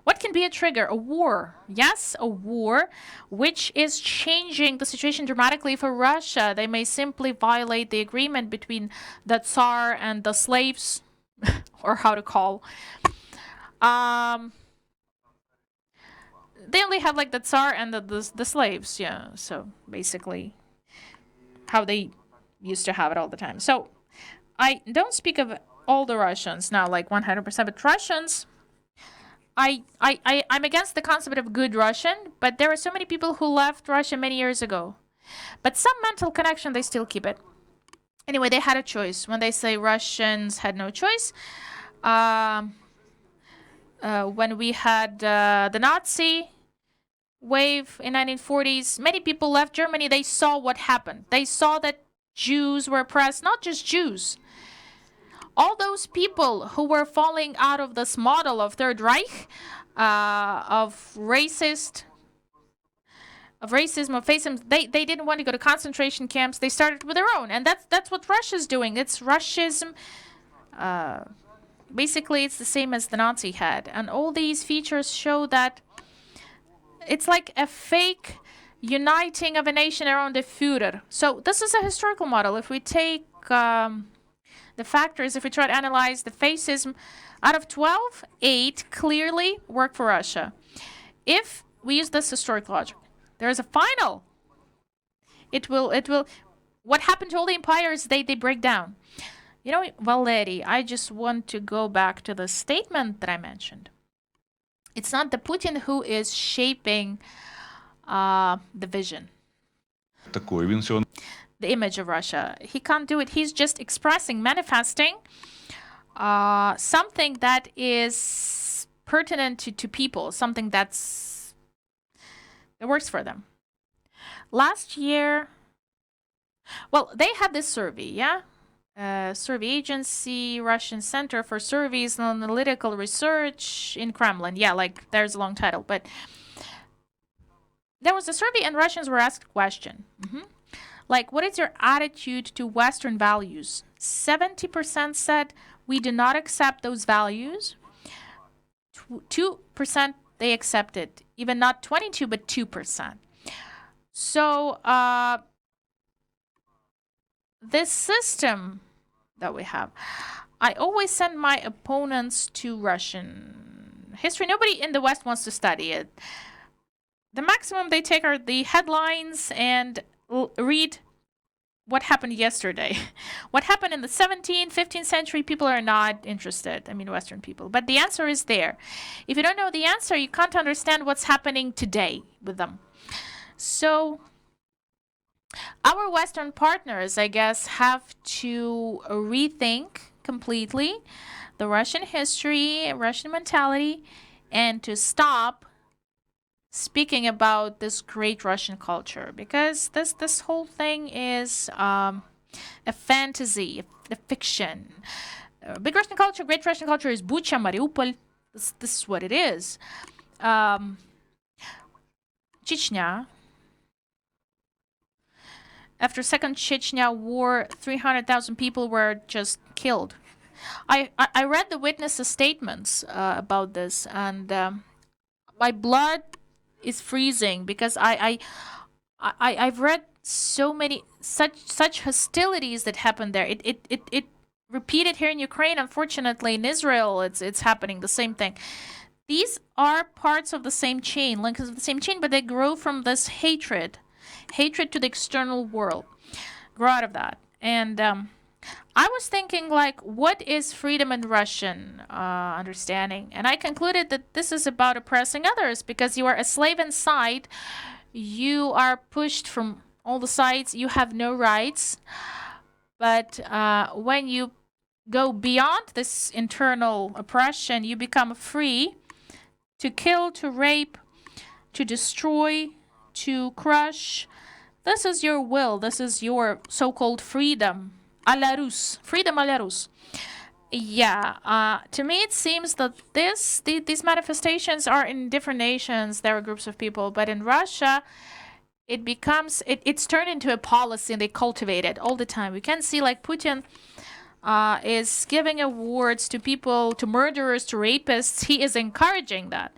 what can be a trigger? A war. Yes, a war, which is changing the situation dramatically for Russia. They may simply violate the agreement between the tsar and the slaves, or how to call. They only have like the tsar and the slaves, so basically how they used to have it all the time. So I don't speak of all the Russians now, like 100%, but Russians, I'm against the concept of good Russian, but there are so many people who left Russia many years ago. But some mental connection, they still keep it. Anyway, they had a choice. When they say Russians had no choice, when we had the Nazi wave in 1940s, many people left Germany. They saw what happened. They saw that Jews were oppressed, not just Jews. All those people who were falling out of this model of Third Reich, of racism, of fascism, they didn't want to go to concentration camps. They started with their own, and that's what Russia's doing. It's Russism. Basically, it's the same as the Nazi had, and all these features show that it's like a fake uniting of a nation around a Führer. So this is a historical model. If we take the factors, if we try to analyze the fascism, out of 12, 8 clearly work for Russia. If we use this historic logic, there is a final. It will. What happened to all the empires? They break down. Valery, I just want to go back to the statement that I mentioned. It's not the Putin who is shaping the vision. The image of Russia. He can't do it. He's just expressing, manifesting something that is pertinent to people, something that works for them. Last year, well, they had this survey, survey agency, Russian Center for Surveys and Analytical Research in Kremlin. Yeah, like there's a long title, but there was a survey and Russians were asked a question. Like, what is your attitude to Western values? 70% said we do not accept those values. 2% they accepted, even not 22, but 2%. So this system that we have, I always send my opponents to Russian history. Nobody in the West wants to study it. The maximum they take are the headlines and read what happened yesterday. What happened in the 17th, 15th century, people are not interested. I mean, Western people. But the answer is there. If you don't know the answer, you can't understand what's happening today with them. So our Western partners, I guess, have to rethink completely the Russian history, Russian mentality, and to stop speaking about this great Russian culture, because this whole thing is a fantasy, a fiction. Big Russian culture, great Russian culture is Bucha, Mariupol. This is what it is. Chechnya. After Second Chechnya War, 300,000 people were just killed. I read the witnesses' statements about this, and my blood is freezing because I've read so many such hostilities that happened there. It repeated here in Ukraine. Unfortunately, in Israel, it's happening the same thing. These are parts of the same chain, links of the same chain, but they grow from this hatred to the external world. Grow out of that. And I was thinking, like, what is freedom in Russian understanding? And I concluded that this is about oppressing others, because you are a slave inside. You are pushed from all the sides. You have no rights. But when you go beyond this internal oppression, you become free to kill, to rape, to destroy, to crush. This is your will. This is your so-called freedom. A la Rus. Freedom a la Rus. Yeah, to me it seems that these manifestations are in different nations. There are groups of people, but in Russia, it's turned into a policy, and they cultivate it all the time. We can see, like, Putin is giving awards to people, to murderers, to rapists. He is encouraging that.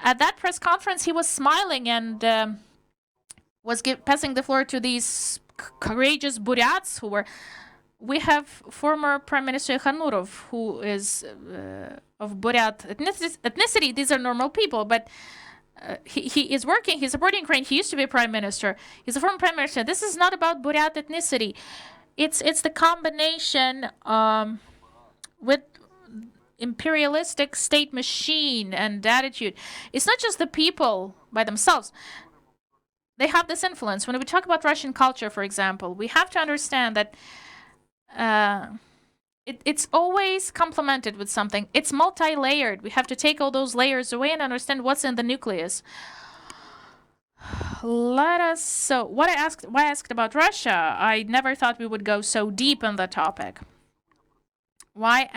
At that press conference, he was smiling and was passing the floor to these courageous Buryats who were. We have former Prime Minister Khanurov, who is of Buryat ethnicity. These are normal people, but he is working. He's supporting Ukraine. He used to be a prime minister. He's a former prime minister. This is not about Buryat ethnicity. It's the combination with imperialistic state machine and attitude. It's not just the people by themselves. They have this influence. When we talk about Russian culture, for example, we have to understand that it's always complemented with something. It's multi-layered. We have to take all those layers away and understand what's in the nucleus. So why I asked about Russia, I never thought we would go so deep on the topic. Why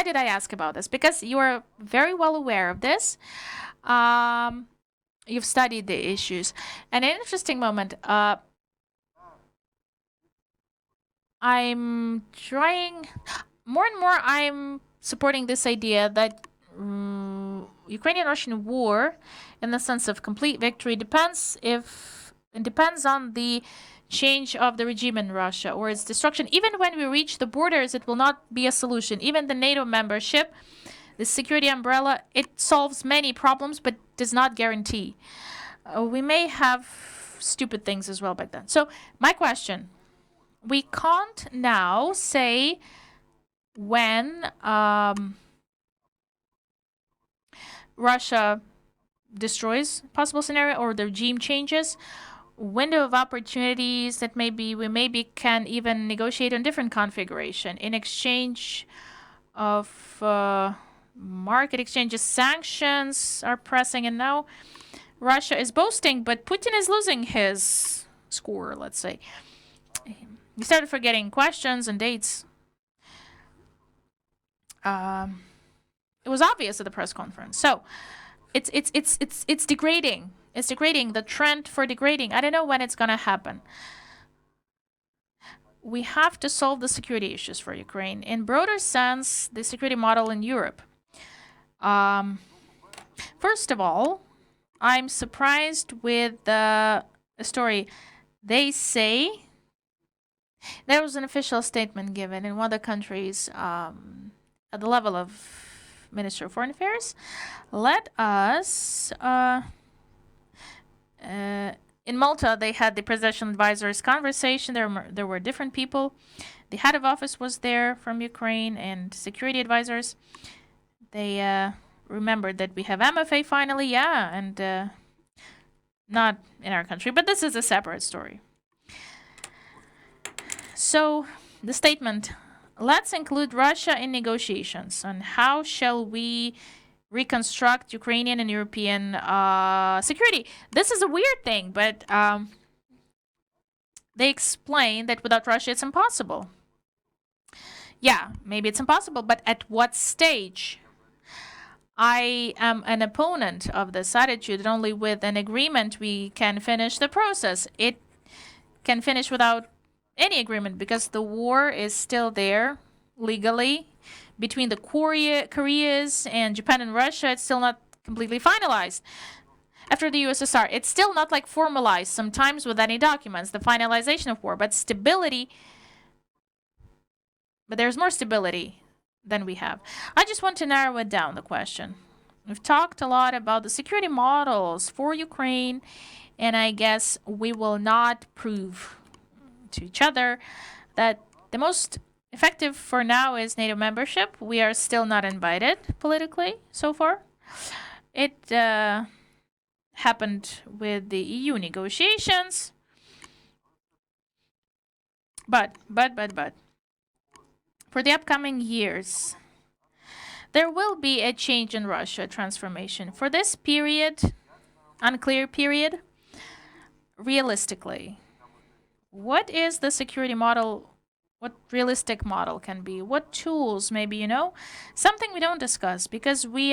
did I ask about this? Because you are very well aware of this. You've studied the issues. And an interesting moment, I'm trying more and more. I'm supporting this idea that Ukrainian-Russian war, in the sense of complete victory, depends on the change of the regime in Russia or its destruction. Even when we reach the borders, it will not be a solution. Even the NATO membership, the security umbrella, it solves many problems, but does not guarantee. We may have stupid things as well back then. So my question. We can't now say when Russia destroys possible scenario or the regime changes, window of opportunities that we can even negotiate on different configuration in exchange of market exchanges. Sanctions are pressing, and now Russia is boasting, but Putin is losing his score, let's say. we started forgetting questions and dates. It was obvious at the press conference. So it's degrading. It's degrading. The trend for degrading. I don't know when it's gonna happen. We have to solve the security issues for Ukraine. In broader sense, the security model in Europe. First of all, I'm surprised with the story. They say there was an official statement given in one of the countries at the level of Minister of Foreign Affairs. Let us. In Malta, they had the presidential advisors conversation. There were different people. The head of office was there from Ukraine and security advisors. They remembered that we have MFA finally, yeah, and not in our country, but this is a separate story. So the statement, let's include Russia in negotiations. And how shall we reconstruct Ukrainian and European security? This is a weird thing, but they explain that without Russia it's impossible. Yeah, maybe it's impossible, but at what stage? I am an opponent of this attitude that only with an agreement we can finish the process. It can finish without any agreement because the war is still there legally between the Koreas and Japan and Russia. It's still not completely finalized. After the USSR, it's still not like formalized, sometimes with any documents, the finalization of war, but stability. But there's more stability than we have. I just want to narrow it down, the question. We've talked a lot about the security models for Ukraine, and I guess we will not prove to each other that the most effective for now is NATO membership. We are still not invited politically so far. It happened with the EU negotiations. But for the upcoming years, there will be a change in Russia, transformation. For this period, unclear period, realistically, what is the security model? What realistic model can be? What tools, maybe, something we don't discuss because we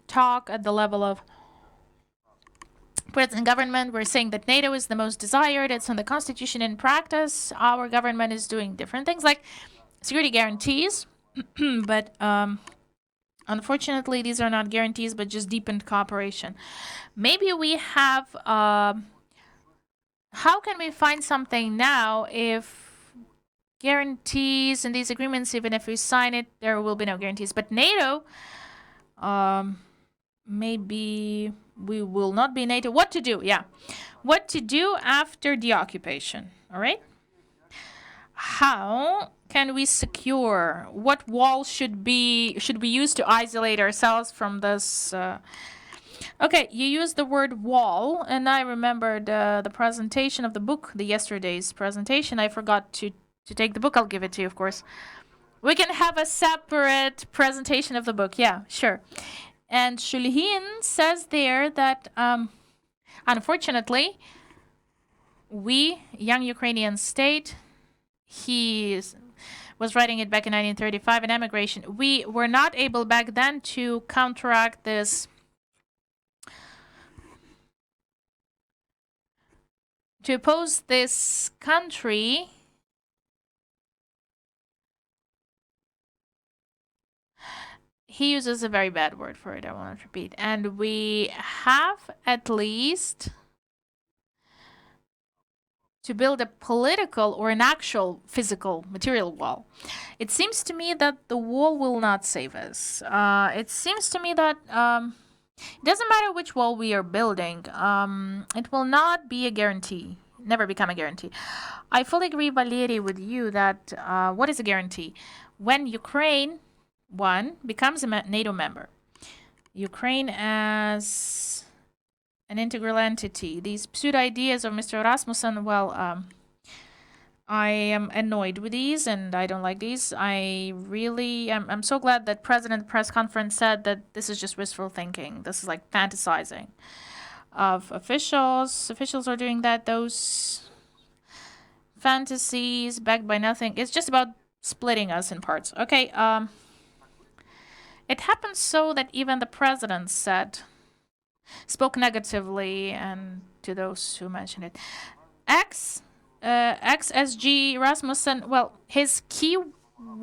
talk at the level of present government. We're saying that NATO is the most desired. It's in the constitution. In practice, our government is doing different things like security guarantees, but unfortunately, these are not guarantees, but just deepened cooperation. Maybe we have. How can we find something now if guarantees in these agreements, even if we sign it, there will be no guarantees? But NATO, maybe we will not be NATO. What to do? Yeah. What to do after the occupation? All right. How can we secure? What wall should we use to isolate ourselves from this? Okay, you used the word wall, and I remembered the presentation of the book, the yesterday's presentation. I forgot to take the book. I'll give it to you, of course. We can have a separate presentation of the book. Yeah, sure. And Shulgin says there that, unfortunately, we, young Ukrainian state, he was writing it back in 1935 in emigration. We were not able back then to counteract this, to oppose this country. He uses a very bad word for it, I want to repeat. And we have at least to build a political or an actual physical material wall. It seems to me that the wall will not save us. It seems to me that it doesn't matter which wall we are building. It will not be a guarantee, never become a guarantee. I fully agree, Valery, with you that what is a guarantee? When Ukraine, one, becomes a NATO member, Ukraine as an integral entity. These pseudo ideas of Mr. Rasmussen, well, I am annoyed with these and I don't like these. I'm so glad that President press conference said that this is just wishful thinking. This is like fantasizing of officials. Officials are doing that. Those fantasies backed by nothing. It's just about splitting us in parts. Okay. It happened so that even the president spoke negatively, and to those who mentioned it, XSG Rasmussen. Well, his key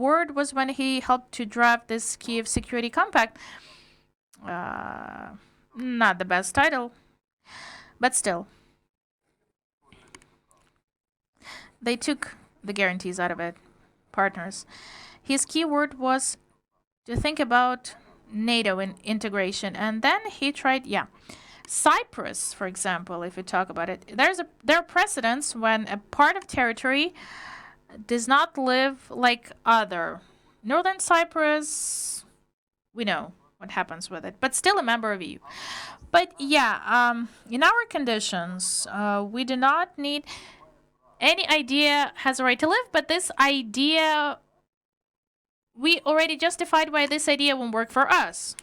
word was when he helped to draft this Kiev Security Compact. Not the best title, but still. They took the guarantees out of it, partners. His key word was to think about NATO integration, and then he tried, Cyprus, for example, if you talk about it, there are precedents when a part of territory does not live like other. Northern Cyprus, we know what happens with it, but still a member of EU. But in our conditions, we do not need any idea has a right to live, but this idea, we already justified why this idea won't work for us.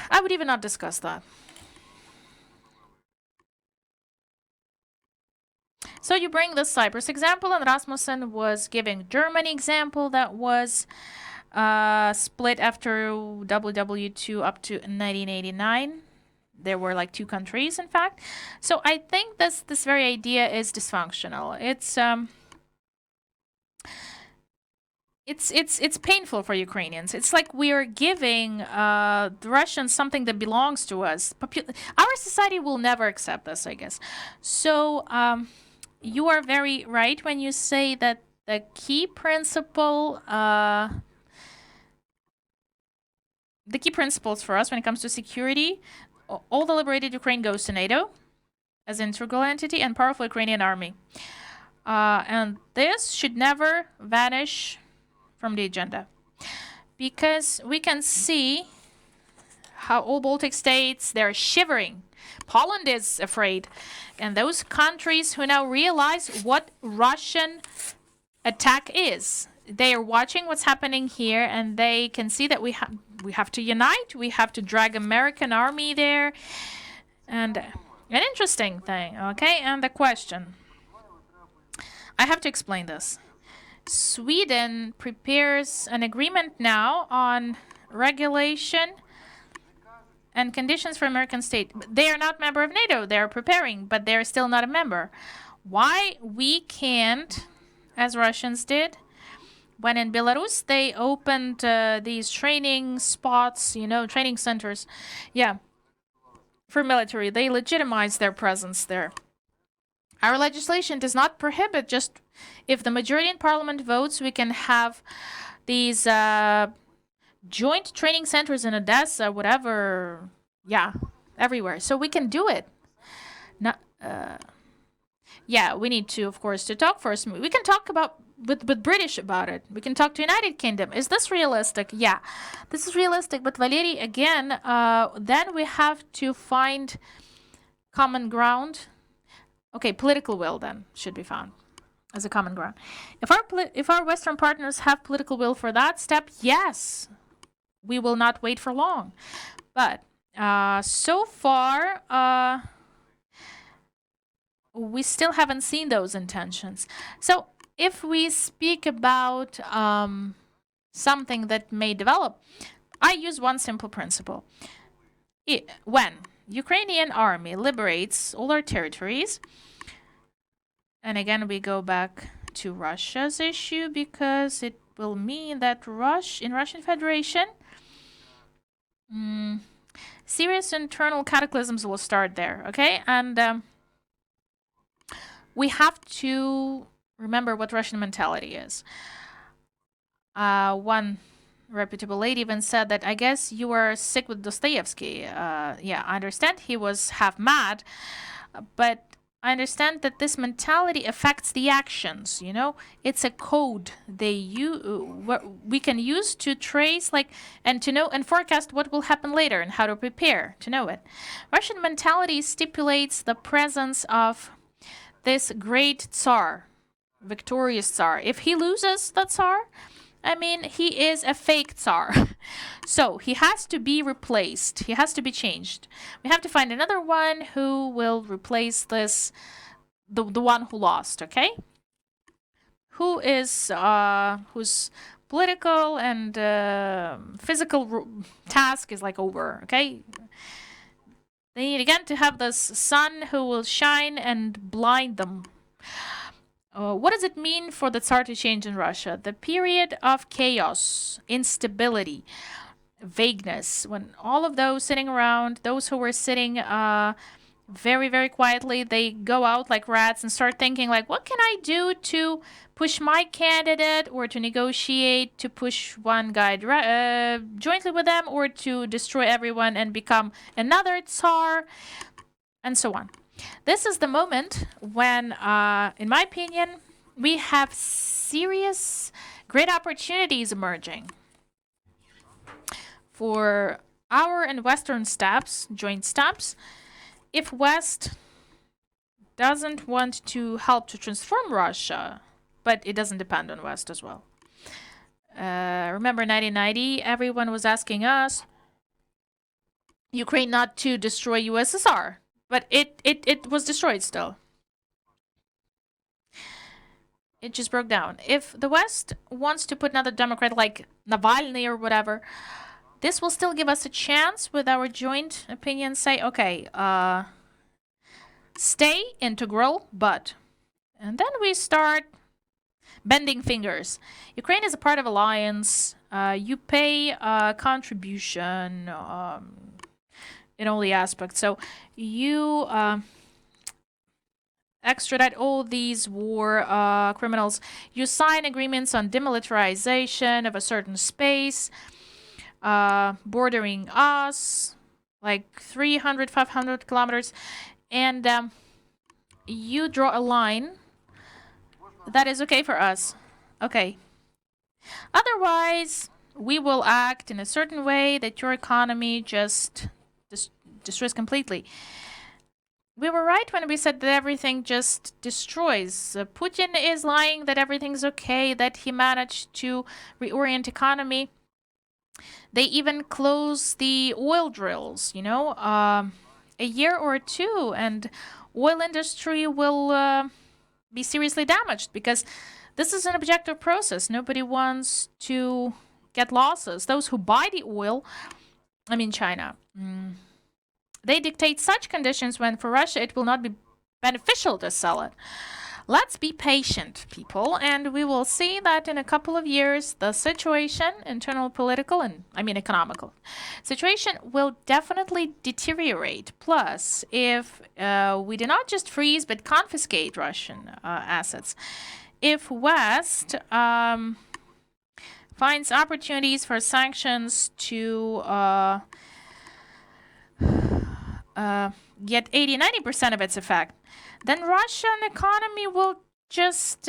I would even not discuss that. So you bring the Cyprus example, and Rasmussen was giving Germany example that was split after WW2 up to 1989. There were like two countries, in fact. So I think this very idea is dysfunctional. It's painful for Ukrainians. It's like we are giving the Russians something that belongs to us. Our society will never accept this, I guess. So you are very right when you say that the key principle, the key principles for us when it comes to security, all the liberated Ukraine goes to NATO as an integral entity and powerful Ukrainian army. And this should never vanish from the agenda, because we can see how all Baltic states, they're shivering. Poland is afraid, and those countries who now realize what Russian attack is, they are watching what's happening here, and they can see that we have to unite. We have to drag American army there. And an interesting thing, okay? And the question, I have to explain this. Sweden prepares an agreement now on regulation and conditions for American state. They are not member of NATO. They are preparing, but they are still not a member. Why we can't, as Russians did, when in Belarus they opened these training spots, training centers, for military. They legitimized their presence there. Our legislation does not prohibit, just if the majority in parliament votes, we can have these joint training centers in Odessa, whatever, everywhere. So we can do it. Not, we need to, of course, to talk first. We can talk with British about it. We can talk to United Kingdom. Is this realistic? Yeah, this is realistic. But Valery, again, then we have to find common ground. Okay, political will then should be found as a common ground. If our Western partners have political will for that step, yes, we will not wait for long. But so far, we still haven't seen those intentions. So if we speak about something that may develop, I use one simple principle. When Ukrainian army liberates all our territories, and again we go back to Russia's issue, because it will mean that in Russian Federation, serious internal cataclysms will start there, okay? And we have to remember what Russian mentality is. One reputable lady even said that, I guess you are sick with Dostoevsky. I understand he was half mad, but I understand that this mentality affects the actions, It's a code we can use to trace, and to know and forecast what will happen later and how to prepare to know it. Russian mentality stipulates the presence of this great tsar, victorious tsar. If he loses the tsar, he is a fake tsar. So he has to be replaced. He has to be changed. We have to find another one who will replace this the one who lost, okay? Whose political and physical task is like over, okay? They need again to have this sun who will shine and blind them. What does it mean for the Tsar to change in Russia? The period of chaos, instability, vagueness, when all of those sitting around, those who were sitting very, very quietly, they go out like rats and start thinking like, what can I do to push my candidate, or to negotiate to push one guy jointly with them, or to destroy everyone and become another Tsar, and so on. This is the moment when, in my opinion, we have serious, great opportunities emerging for our and Western steps, joint steps. If West doesn't want to help to transform Russia, but it doesn't depend on West as well. Remember 1990, everyone was asking us, Ukraine not to destroy USSR, but it was destroyed still. It just broke down. If the West wants to put another Democrat like Navalny or whatever, this will still give us a chance with our joint opinion. Say, okay, stay integral, but... And then we start bending fingers. Ukraine is a part of alliance. You pay a contribution in all the aspects. So you extradite all these war criminals. You sign agreements on demilitarization of a certain space bordering us, like 300, 500 kilometers. And you draw a line that is okay for us. Okay. Otherwise, we will act in a certain way that your economy just destroys completely. We were right when we said that everything just destroys. Putin is lying that everything's okay, that he managed to reorient economy. They even close the oil drills, you know, a year or two, and oil industry will be seriously damaged, because this is an objective process. Nobody wants to get losses. Those who buy the oil, I mean China, they dictate such conditions when for Russia it will not be beneficial to sell it. Let's be patient, people, and we will see that in a couple of years the situation, internal political and economical situation, will definitely deteriorate. Plus, if we do not just freeze but confiscate Russian assets, if West finds opportunities for sanctions to get 80-90% of its effect, then Russian economy will just...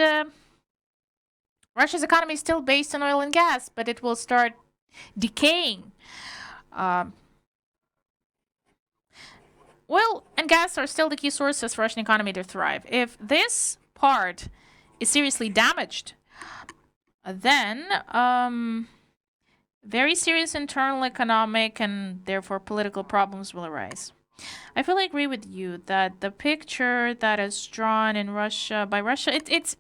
Russia's economy is still based on oil and gas, but it will start decaying. Oil and gas are still the key sources for Russian economy to thrive. If this part is seriously damaged, then very serious internal economic and therefore political problems will arise. I fully agree with you that the picture that is drawn in Russia by Russia, it's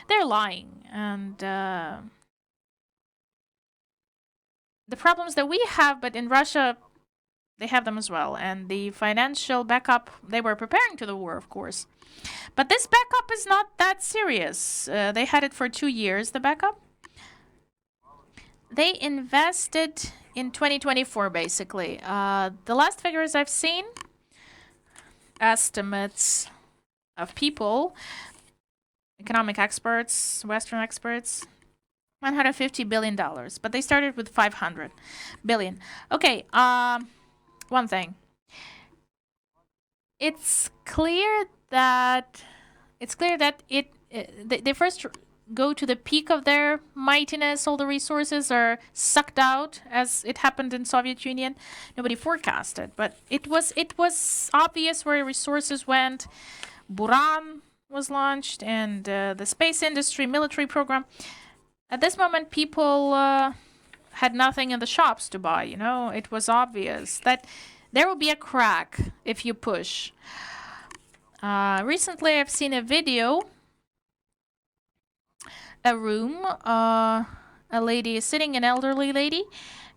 they're lying, and the problems that we have, but in Russia they have them as well, and the financial backup, they were preparing to the war, of course, but this backup is not that serious. They had it for 2 years, the backup. They invested in 2024, basically. The last figures I've seen, estimates of people, economic experts, Western experts, $150 billion. But they started with 500 billion. Okay, one thing. It's clear that they first go to the peak of their mightiness. All the resources are sucked out, as it happened in Soviet Union. Nobody forecasted, but it was obvious where resources went. Buran was launched, and the space industry, military program. At this moment, people had nothing in the shops to buy. You know, it was obvious that there will be a crack if you push. Recently, I've seen a video, a room, a lady is sitting, an elderly lady,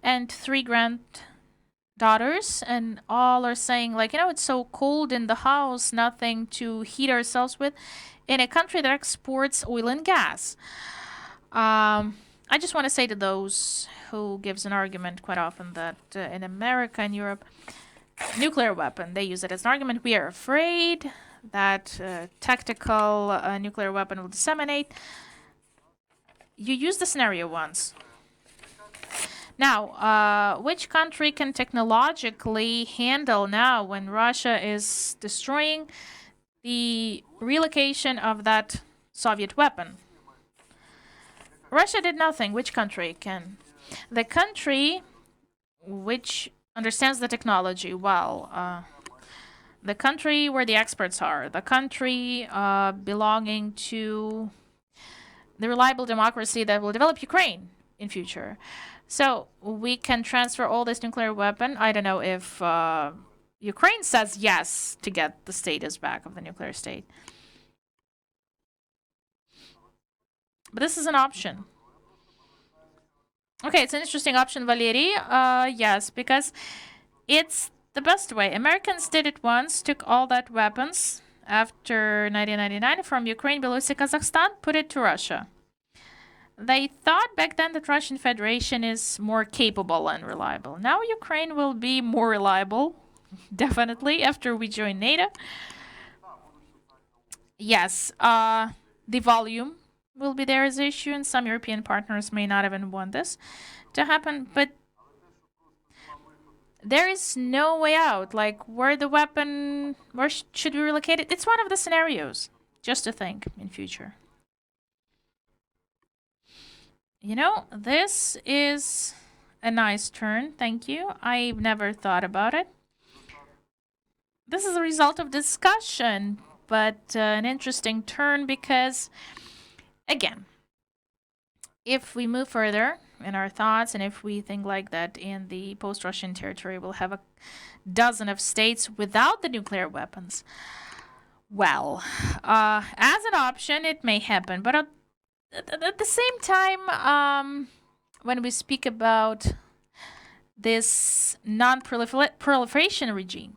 and three granddaughters, and all are saying, like, it's so cold in the house, nothing to heat ourselves with, in a country that exports oil and gas. I just want to say to those who gives an argument quite often that in America and Europe, nuclear weapon, they use it as an argument. We are afraid that tactical nuclear weapon will disseminate. You used the scenario once. Now, which country can technologically handle now when Russia is destroying the relocation of that Soviet weapon? Russia did nothing. Which country can? The country which understands the technology well, the country where the experts are, the country belonging to the reliable democracy that will develop Ukraine in future. So we can transfer all this nuclear weapon. I don't know if Ukraine says yes to get the status back of the nuclear state. But this is an option. Okay, it's an interesting option, Valery. Yes, because it's the best way. Americans did it once, took all that weapons after 1999 from Ukraine, Belarus, Kazakhstan, put it to Russia. They thought back then that Russian Federation is more capable and reliable. Now Ukraine will be more reliable, definitely, after we join NATO. Yes, the volume will be there as an issue, and some European partners may not even want this to happen, but there is no way out. Like, where should we relocate it? It's one of the scenarios, just to think in future. This is a nice turn. Thank you. I've never thought about it. This is a result of discussion, but an interesting turn because, again, if we move further in our thoughts and if we think like that in the post-Russian territory we'll have a dozen of states without the nuclear weapons, well, as an option, it may happen, but at the same time, when we speak about this non-proliferation regime,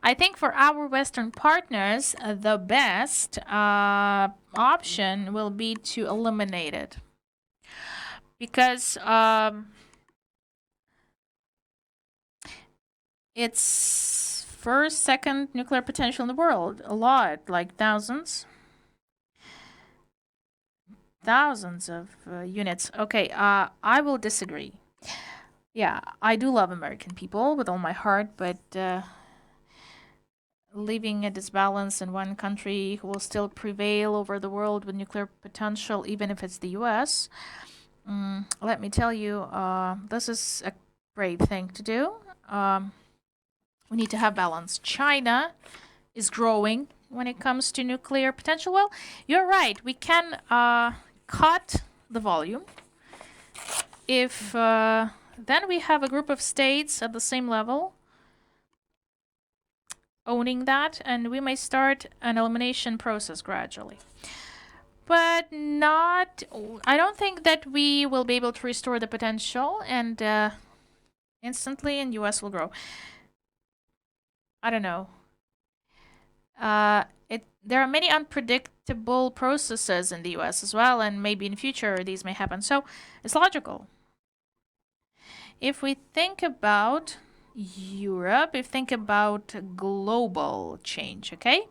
I think for our Western partners, the best option will be to eliminate it. Because it's first, second nuclear potential in the world. A lot, like thousands of units. Okay, I will disagree. Yeah, I do love American people with all my heart, but leaving a disbalance in one country who will still prevail over the world with nuclear potential, even if it's the US, let me tell you, this is a brave thing to do. We need to have balance. China is growing when it comes to nuclear potential. Well, you're right. We can cut the volume. If then we have a group of states at the same level owning that, and we may start an elimination process gradually. But I don't think that we will be able to restore the potential and instantly, and US will grow. I don't know. There are many unpredictable processes in the US as well, and maybe in future these may happen. So it's logical. If we think about Europe, if we think about global change, okay?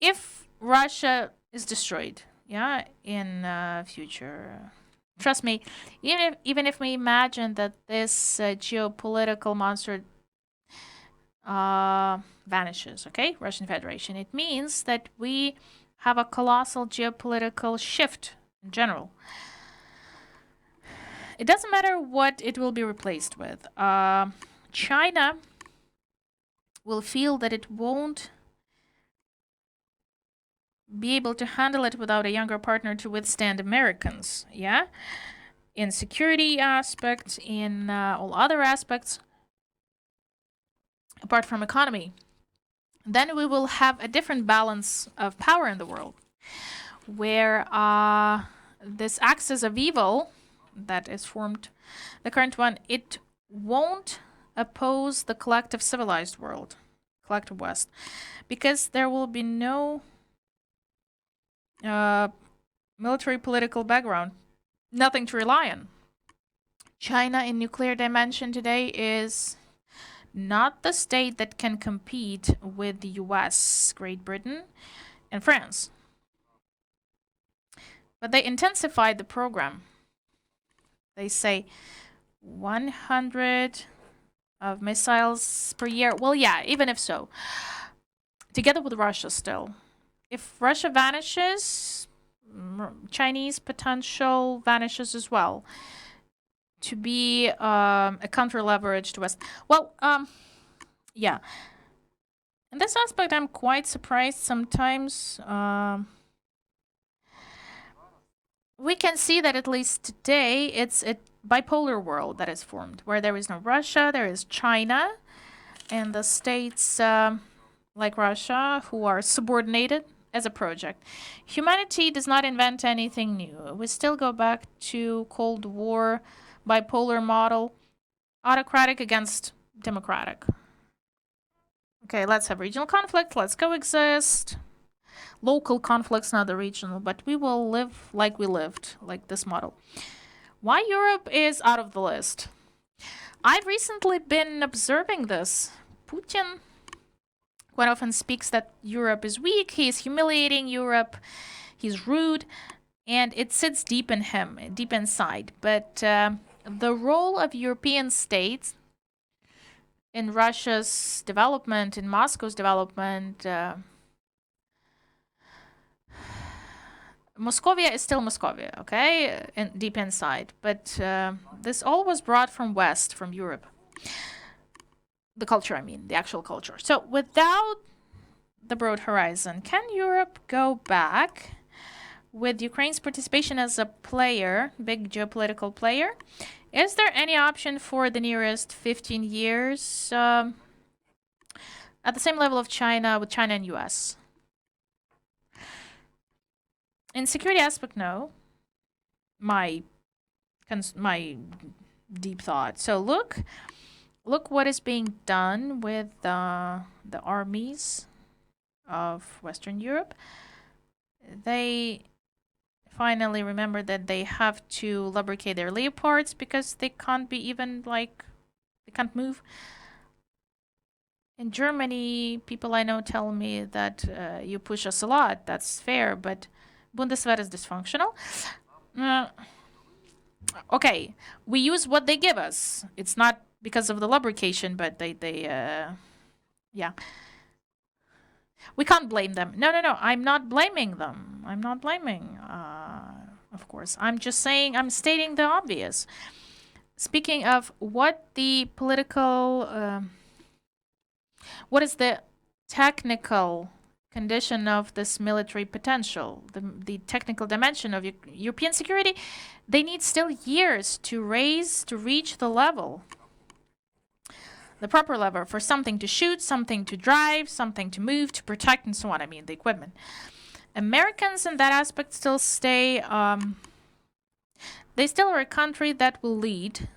If Russia is destroyed, yeah, in future, trust me, even if we imagine that this geopolitical monster vanishes, okay, Russian Federation, it means that we have a colossal geopolitical shift in general. It doesn't matter what it will be replaced with. China will feel that it won't be able to handle it without a younger partner to withstand Americans, yeah? In security aspects, in all other aspects. apart from economy, then we will have a different balance of power in the world, where this axis of evil that is formed, the current one, it won't oppose the collective civilized world, collective West, because there will be no military political background, nothing to rely on. China in nuclear dimension today is not the state that can compete with the US, Great Britain, and France. But they intensified the program. They say 100 of missiles per year. Well, yeah, even if so, together with Russia still. If Russia vanishes, Chinese potential vanishes as well, to be a counter leverage to West. Well, yeah. In this aspect, I'm quite surprised sometimes. We can see that at least today, it's a bipolar world that is formed, where there is no Russia, there is China, and the states like Russia who are subordinated as a project. Humanity does not invent anything new. We still go back to Cold War, bipolar model, autocratic against democratic. Okay, let's have regional conflict, let's coexist. Local conflicts, not the regional, but we will live like we lived, like this model. Why Europe is out of the list? I've recently been observing this. Putin quite often speaks that Europe is weak, he's humiliating Europe, he's rude, and it sits deep in him, deep inside. But the role of European states in Russia's development, in Moscow's development, Moscovia is still Moscovia, okay, deep inside. But this all was brought from West, from Europe. The culture, I mean, the actual culture. So without the broad horizon, can Europe go back with Ukraine's participation as a player, big geopolitical player? Is there any option for the nearest 15 years at the same level of China, with China and US? In security aspect, no. My deep thought. So look what is being done with the armies of Western Europe. They finally remember that they have to lubricate their Leopards because they can't be even they can't move. In Germany, people I know tell me that you push us a lot. That's fair, but Bundeswehr is dysfunctional. Okay, we use what they give us. It's not because of the lubrication, but yeah. We can't blame them. No. I'm not blaming them. I'm not blaming, of course. I'm just saying, I'm stating the obvious. Speaking of what the political, what is the technical condition of this military potential, the technical dimension of European security, they need still years to reach the level, the proper level for something to shoot, something to drive, something to move, to protect, and so on. I mean, the equipment. Americans in that aspect still stay, they still are a country that will lead.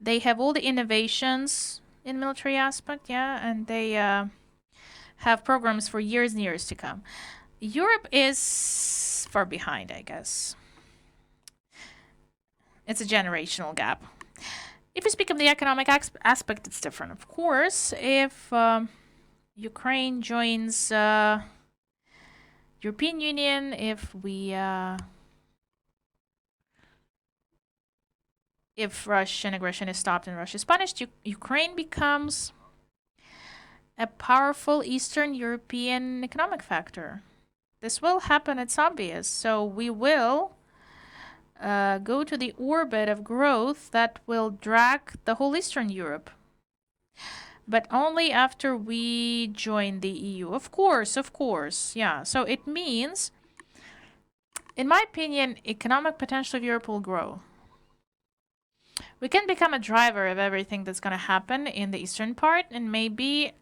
They have all the innovations in military aspect, yeah, and they have programs for years and years to come. Europe is far behind, I guess. It's a generational gap. If we speak of the economic aspect, it's different. Of course, if Ukraine joins European Union, if Russian aggression is stopped and Russia is punished, Ukraine becomes a powerful Eastern European economic factor. This will happen, it's obvious. So we will go to the orbit of growth that will drag the whole Eastern Europe. But only after we join the EU. Of course, yeah. So it means, in my opinion, economic potential of Europe will grow. we can become a driver of everything that's going to happen in the eastern part and maybe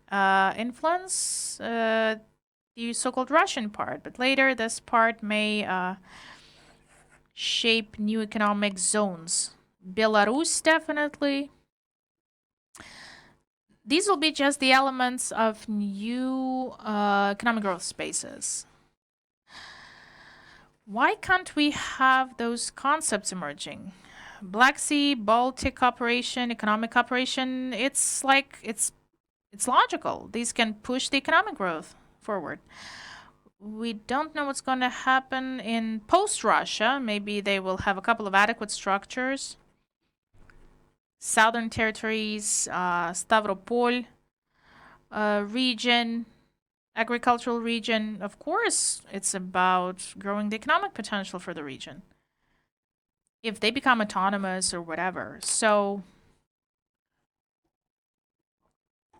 influence the so-called Russian part. But later, this part may shape new economic zones. Belarus, definitely. These will be just the elements of new economic growth spaces. Why can't we have those concepts emerging? Black Sea, Baltic cooperation, economic cooperation, it's logical. These can push the economic growth forward. We don't know what's going to happen in post-Russia. Maybe they will have a couple of adequate structures. Southern territories, Stavropol region, agricultural region. Of course, it's about growing the economic potential for the region if they become autonomous or whatever. So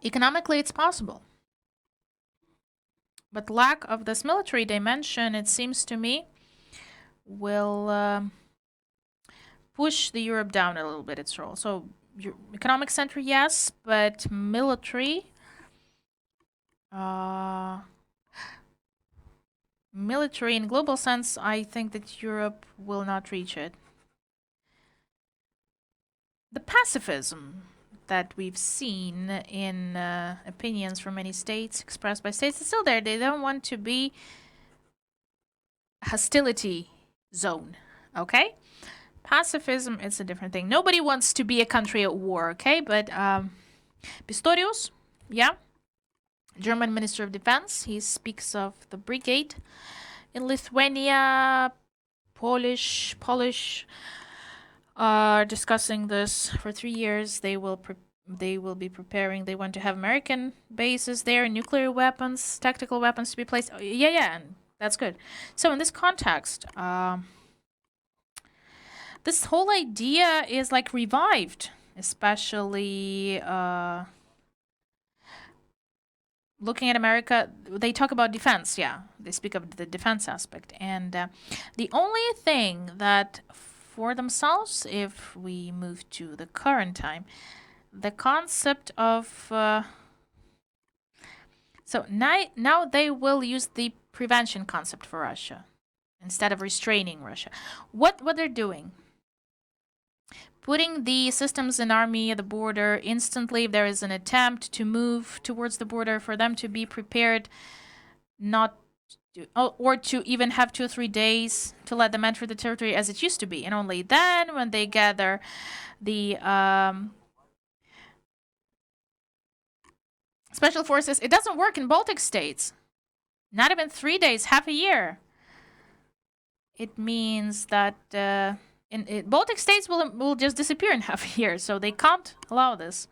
economically, it's possible. But lack of this military dimension, it seems to me, will push the Europe down a little bit its role. So economic center, yes, but military, military in global sense, I think that Europe will not reach it. The pacifism that we've seen in opinions from many states, expressed by states, is still there. They don't want to be hostility zone, okay? Pacifism is a different thing. Nobody wants to be a country at war, okay? But Pistorius, yeah, German Minister of Defense, he speaks of the brigade in Lithuania. Polish are discussing this for 3 years. They will be preparing. They want to have American bases there, nuclear weapons, tactical weapons to be placed. Yeah, and that's good. So in this context, this whole idea is like revived, especially looking at America. They talk about defense, yeah. They speak of the defense aspect. And the only thing that for themselves, if we move to the current time, the concept of... so now they will use the prevention concept for Russia instead of restraining Russia. What they're doing? Putting the systems in army at the border instantly if there is an attempt to move towards the border, for them to be prepared not to, or to even have 2 or 3 days to let them enter the territory as it used to be. And only then, when they gather the special forces, it doesn't work in Baltic states. Not even 3 days, half a year. It means that... in Baltic states will just disappear in half a year, so they can't allow this.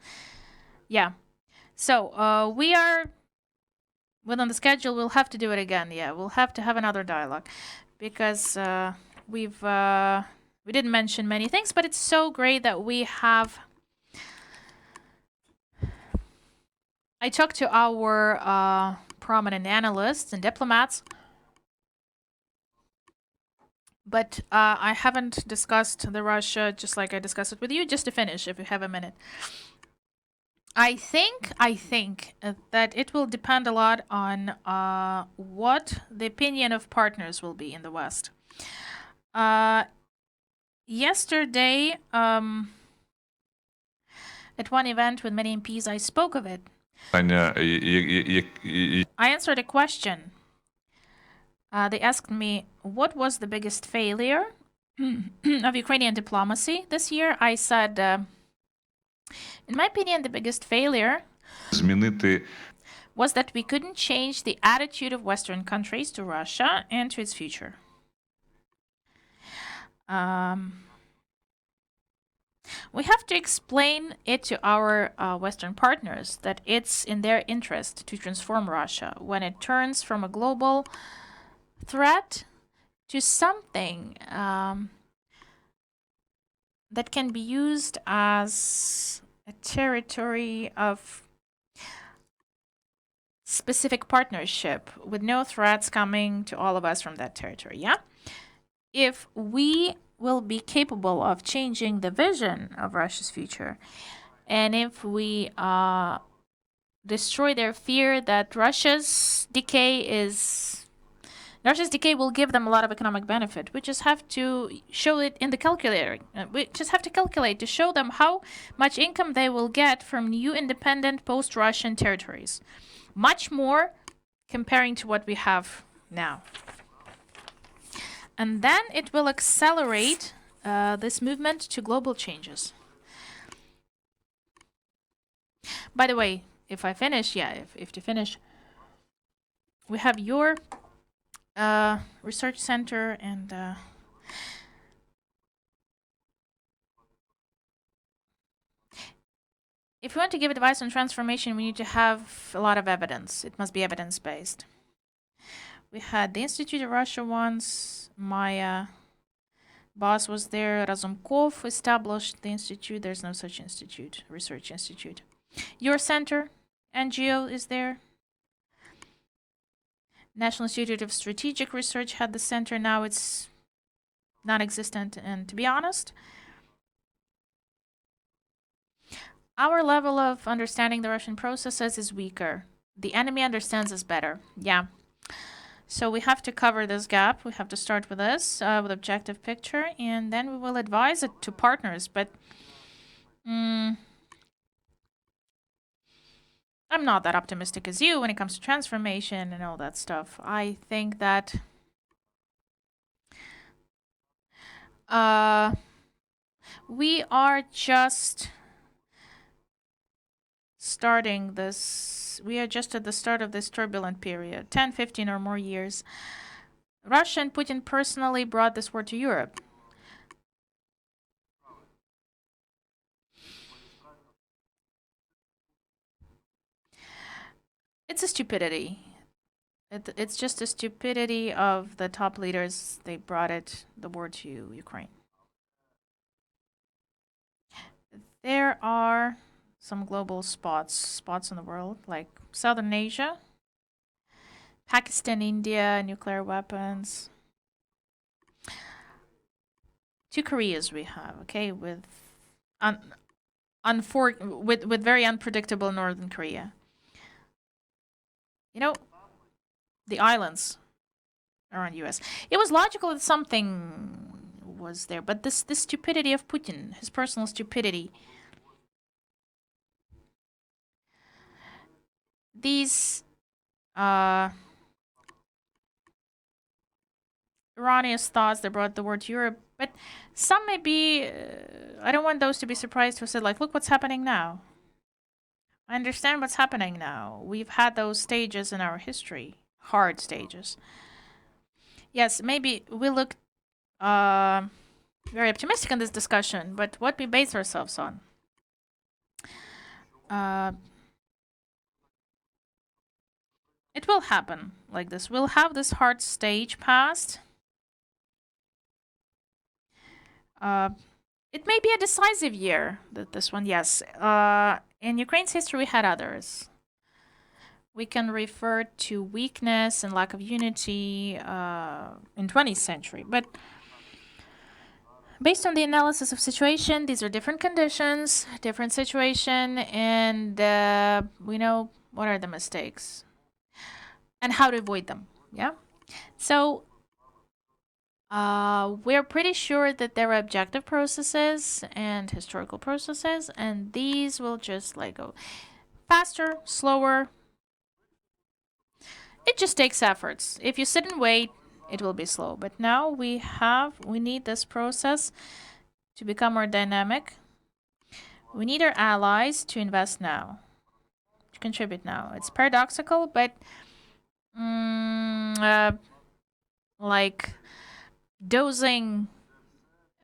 Yeah. So we are within the schedule. We'll have to do it again. Yeah, we'll have to have another dialogue because we didn't mention many things, but it's so great that we have. I talked to our prominent analysts and diplomats. But I haven't discussed the Russia just like I discussed it with you. Just to finish, if you have a minute, I think that it will depend a lot on what the opinion of partners will be in the West. Yesterday, at one event with many MPs, I spoke of it. I answered a question. They asked me, what was the biggest failure of Ukrainian diplomacy this year? I said, in my opinion, the biggest failure was that we couldn't change the attitude of Western countries to Russia and to its future. We have to explain it to our Western partners that it's in their interest to transform Russia when it turns from a global threat to something that can be used as a territory of specific partnership with no threats coming to all of us from that territory. Yeah, if we will be capable of changing the vision of Russia's future. And if we destroy their fear that Russia's decay will give them a lot of economic benefit. We just have to show it in the calculator. We just have to calculate to show them how much income they will get from new independent post-Russian territories. Much more comparing to what we have now. And then it will accelerate this movement to global changes. By the way, if I finish, if to finish, we have your research center and if we want to give advice on transformation, we need to have a lot of evidence. It must be evidence-based. We had the Institute of Russia once. My boss was there. Razumkov established the institute. There's no such institute, research institute. Your center, NGO, is there. National Institute of Strategic Research had the center. Now it's non-existent. And to be honest, our level of understanding the Russian processes is weaker. The enemy understands us better. Yeah. So we have to cover this gap. We have to start with this, with objective picture, and then we will advise it to partners. But I'm not that optimistic as you when it comes to transformation and all that stuff. I think that we are just starting this. We are just at the start of this turbulent period, 10, 15 or more years. Russia and Putin personally brought this war to Europe. It's a stupidity. It's just a stupidity of the top leaders. They brought the war to Ukraine. There are some global spots in the world, like Southern Asia, Pakistan, India, nuclear weapons. 2 Koreas we have, okay, with with very unpredictable Northern Korea. You know, the islands around US. It was logical that something was there, but this stupidity of Putin, his personal stupidity. These erroneous thoughts that brought the war to Europe, but some may be, I don't want those to be surprised who said, like, look what's happening now. I understand what's happening now. We've had those stages in our history, hard stages. Yes, maybe we look very optimistic in this discussion, but what we base ourselves on? It will happen like this. We'll have this hard stage passed. It may be a decisive year, this one, yes. In Ukraine's history, we had others. We can refer to weakness and lack of unity in 20th century. But based on the analysis of situation, these are different conditions, different situation, and we know what are the mistakes and how to avoid them. Yeah. So we're pretty sure that there are objective processes and historical processes, and these will just like go faster, slower. It just takes efforts. If you sit and wait, it will be slow. But now we need this process to become more dynamic. We need our allies to invest now, to contribute now. It's paradoxical, but like dosing,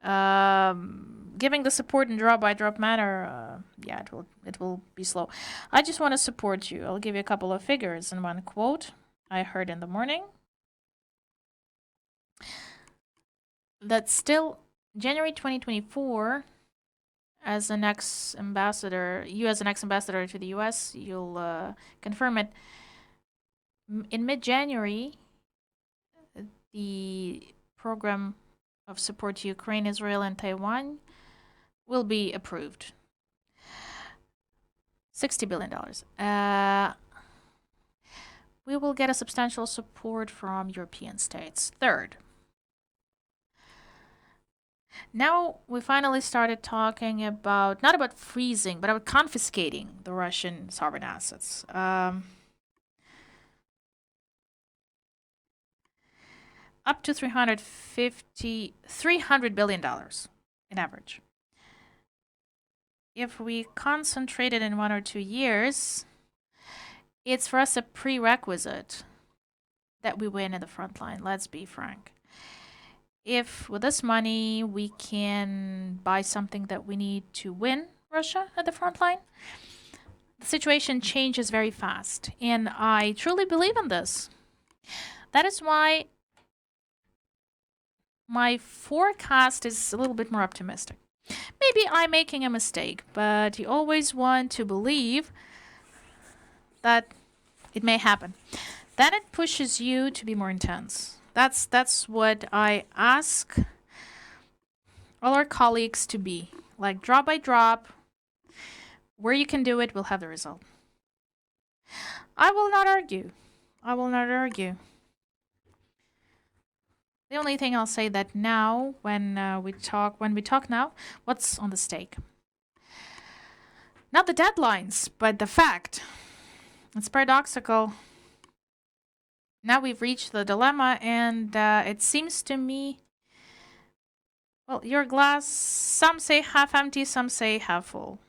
giving the support in drop by drop manner, yeah, it will be slow. I just want to support you. I'll give you a couple of figures and one quote I heard in the morning. That still January 2024, as an ex-ambassador, you as an ex-ambassador to the US, you'll confirm it. In mid-January, the program of support to Ukraine, Israel, and Taiwan will be approved. $60 billion. We will get a substantial support from European states. Third, now we finally started talking about, not about freezing, but about confiscating the Russian sovereign assets. Up to $300 billion in average. If we concentrate it in 1 or 2 years, it's for us a prerequisite that we win in the front line. Let's be frank. If with this money we can buy something that we need to win Russia at the front line, the situation changes very fast. And I truly believe in this. That is why my forecast is a little bit more optimistic. Maybe I'm making a mistake, but you always want to believe that it may happen. Then it pushes you to be more intense. That's what I ask all our colleagues to be. Like drop by drop, where you can do it, we'll have the result. I will not argue. The only thing I'll say that now, when we talk now, what's on the stake? Not the deadlines, but the fact. It's paradoxical. Now we've reached the dilemma, and it seems to me, well, your glass, some say half empty, some say half full.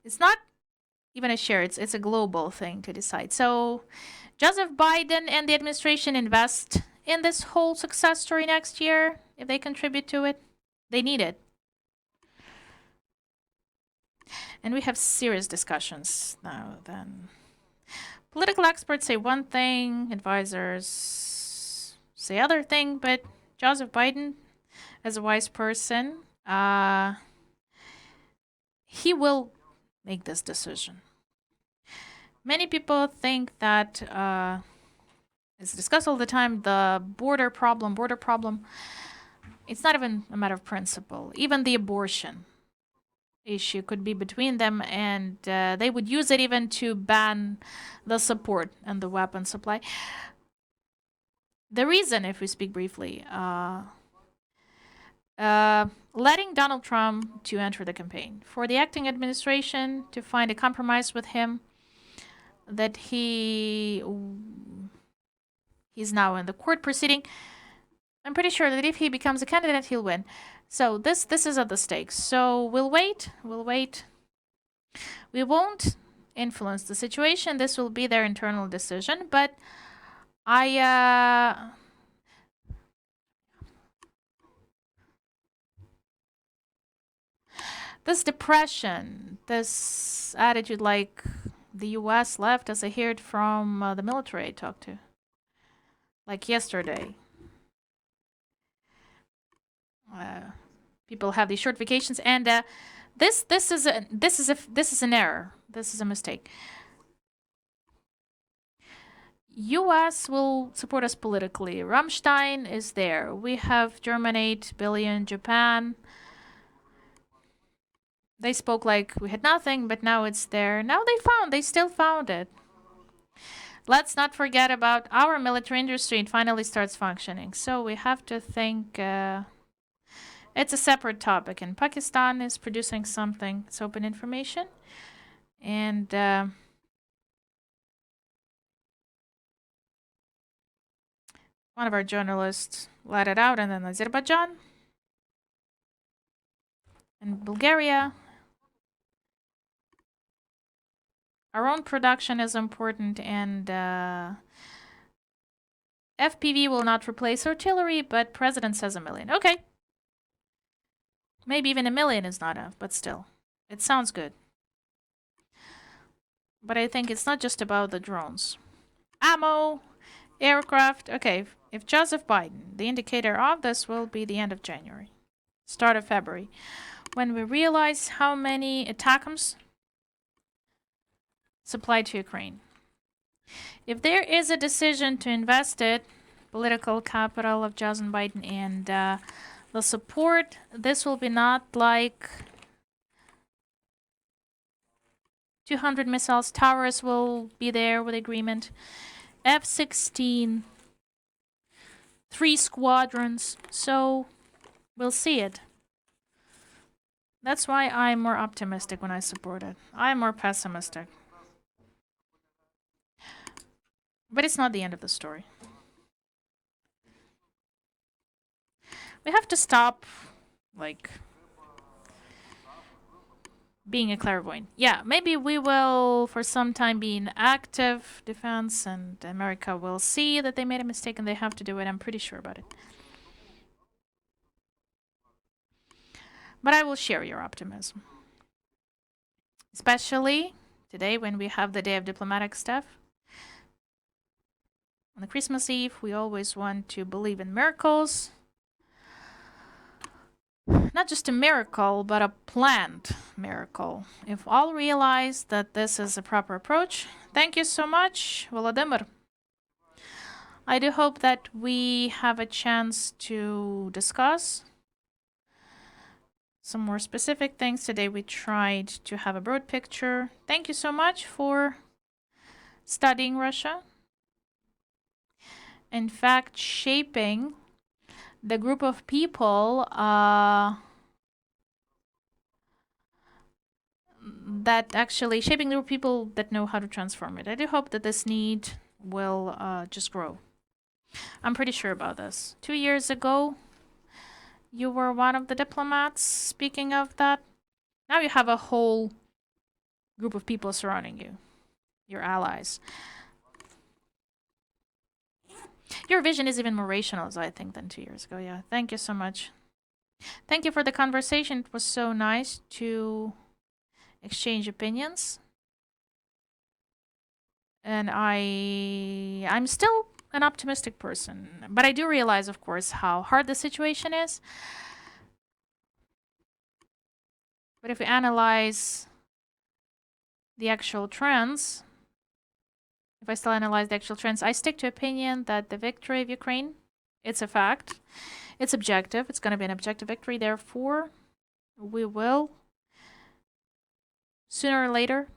It's not even a share, it's a global thing to decide. So Joseph Biden and the administration invest in this whole success story next year. If they contribute to it, they need it. And we have serious discussions now then. Political experts say one thing, advisors say other thing, but Joseph Biden, as a wise person, he will make this decision. Many people think that, it's discussed all the time, the border problem. It's not even a matter of principle. Even the abortion issue could be between them, and they would use it even to ban the support and the weapon supply. The reason, if we speak briefly, letting Donald Trump to enter the campaign, for the acting administration to find a compromise with him, that he's now in the court proceeding. I'm pretty sure that if he becomes a candidate, he'll win. So this is at the stakes. So we'll wait. We won't influence the situation. This will be their internal decision. But this depression, this attitude, like the U.S. left, as I heard from the military I talked to, like yesterday. People have these short vacations, and this is an error. This is a mistake. U.S. will support us politically. Rammstein is there. We have Germany, 8 billion, Japan. They spoke like we had nothing, but now it's there. Now they still found it. Let's not forget about our military industry. It finally starts functioning. So we have to think, it's a separate topic. And Pakistan is producing something. It's open information. And one of our journalists let it out. And then Azerbaijan and Bulgaria. Our own production is important, and FPV will not replace artillery, but President says 1 million. Okay. Maybe even 1 million is not enough, but still. It sounds good. But I think it's not just about the drones. Ammo, aircraft. Okay, if Joseph Biden, the indicator of this will be the end of January, start of February, when we realize how many ATACMS supplied to Ukraine. If there is a decision to invest it, political capital of Joe Biden, and the support. This will be not like 200 missiles. Towers will be there with agreement. F-16, 3 squadrons. So we'll see it. That's why I'm more optimistic when I support it. I'm more pessimistic. But it's not the end of the story. We have to stop, like, being a clairvoyant. Yeah, maybe we will for some time be in active defense, and America will see that they made a mistake and they have to do it. I'm pretty sure about it. But I will share your optimism. Especially today when we have the Day of Diplomatic Staff. On the Christmas Eve, we always want to believe in miracles. Not just a miracle, but a planned miracle. If all realize that this is a proper approach. Thank you so much, Volodymyr. I do hope that we have a chance to discuss some more specific things. Today we tried to have a broad picture. Thank you so much for studying Russia. In fact, shaping the group of people that actually shaping the people that know how to transform it. I do hope that this need will just grow. I'm pretty sure about this. 2 years ago, you were one of the diplomats. Speaking of that, now you have a whole group of people surrounding you, your allies. Your vision is even more rational, I think, than 2 years ago. Yeah, thank you so much. Thank you for the conversation. It was so nice to exchange opinions. And I'm still an optimistic person, but I do realize, of course, how hard the situation is. But if we analyze the actual trends, if I still analyze the actual trends, I stick to opinion that the victory of Ukraine, it's a fact. It's objective. It's going to be an objective victory. Therefore, we will, sooner or later,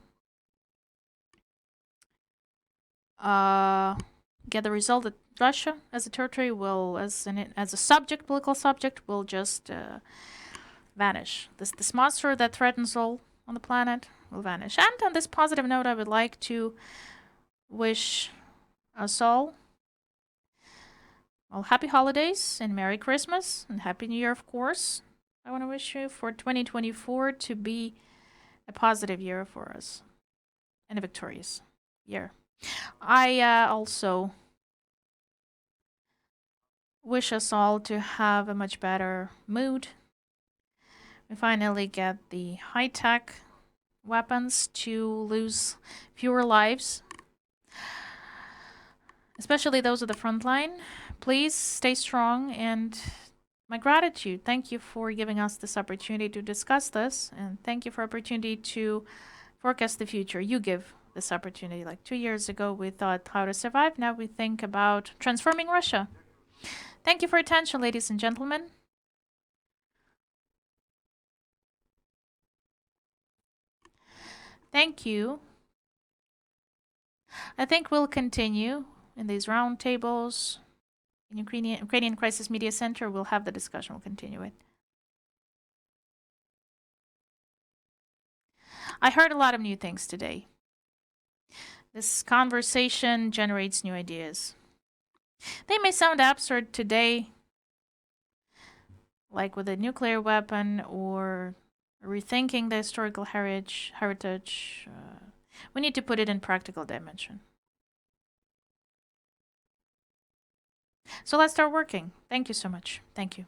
get the result that Russia, as a territory, will, as a subject, political subject, will just vanish. This monster that threatens all on the planet will vanish. And on this positive note, I would like to wish us all happy holidays and Merry Christmas and Happy New Year, of course. I want to wish you for 2024 to be a positive year for us and a victorious year. I also wish us all to have a much better mood. We finally get the high-tech weapons to lose fewer lives, especially those at the front line. Please stay strong, and my gratitude. Thank you for giving us this opportunity to discuss this, and thank you for opportunity to forecast the future. You give this opportunity. Like 2 years ago, we thought how to survive. Now we think about transforming Russia. Thank you for attention, ladies and gentlemen. Thank you. I think we'll continue in these roundtables. In Ukrainian Crisis Media Center, we'll have the discussion. We'll continue it. I heard a lot of new things today. This conversation generates new ideas. They may sound absurd today, like with a nuclear weapon or rethinking the historical heritage. We need to put it in practical dimension. So let's start working. Thank you so much. Thank you.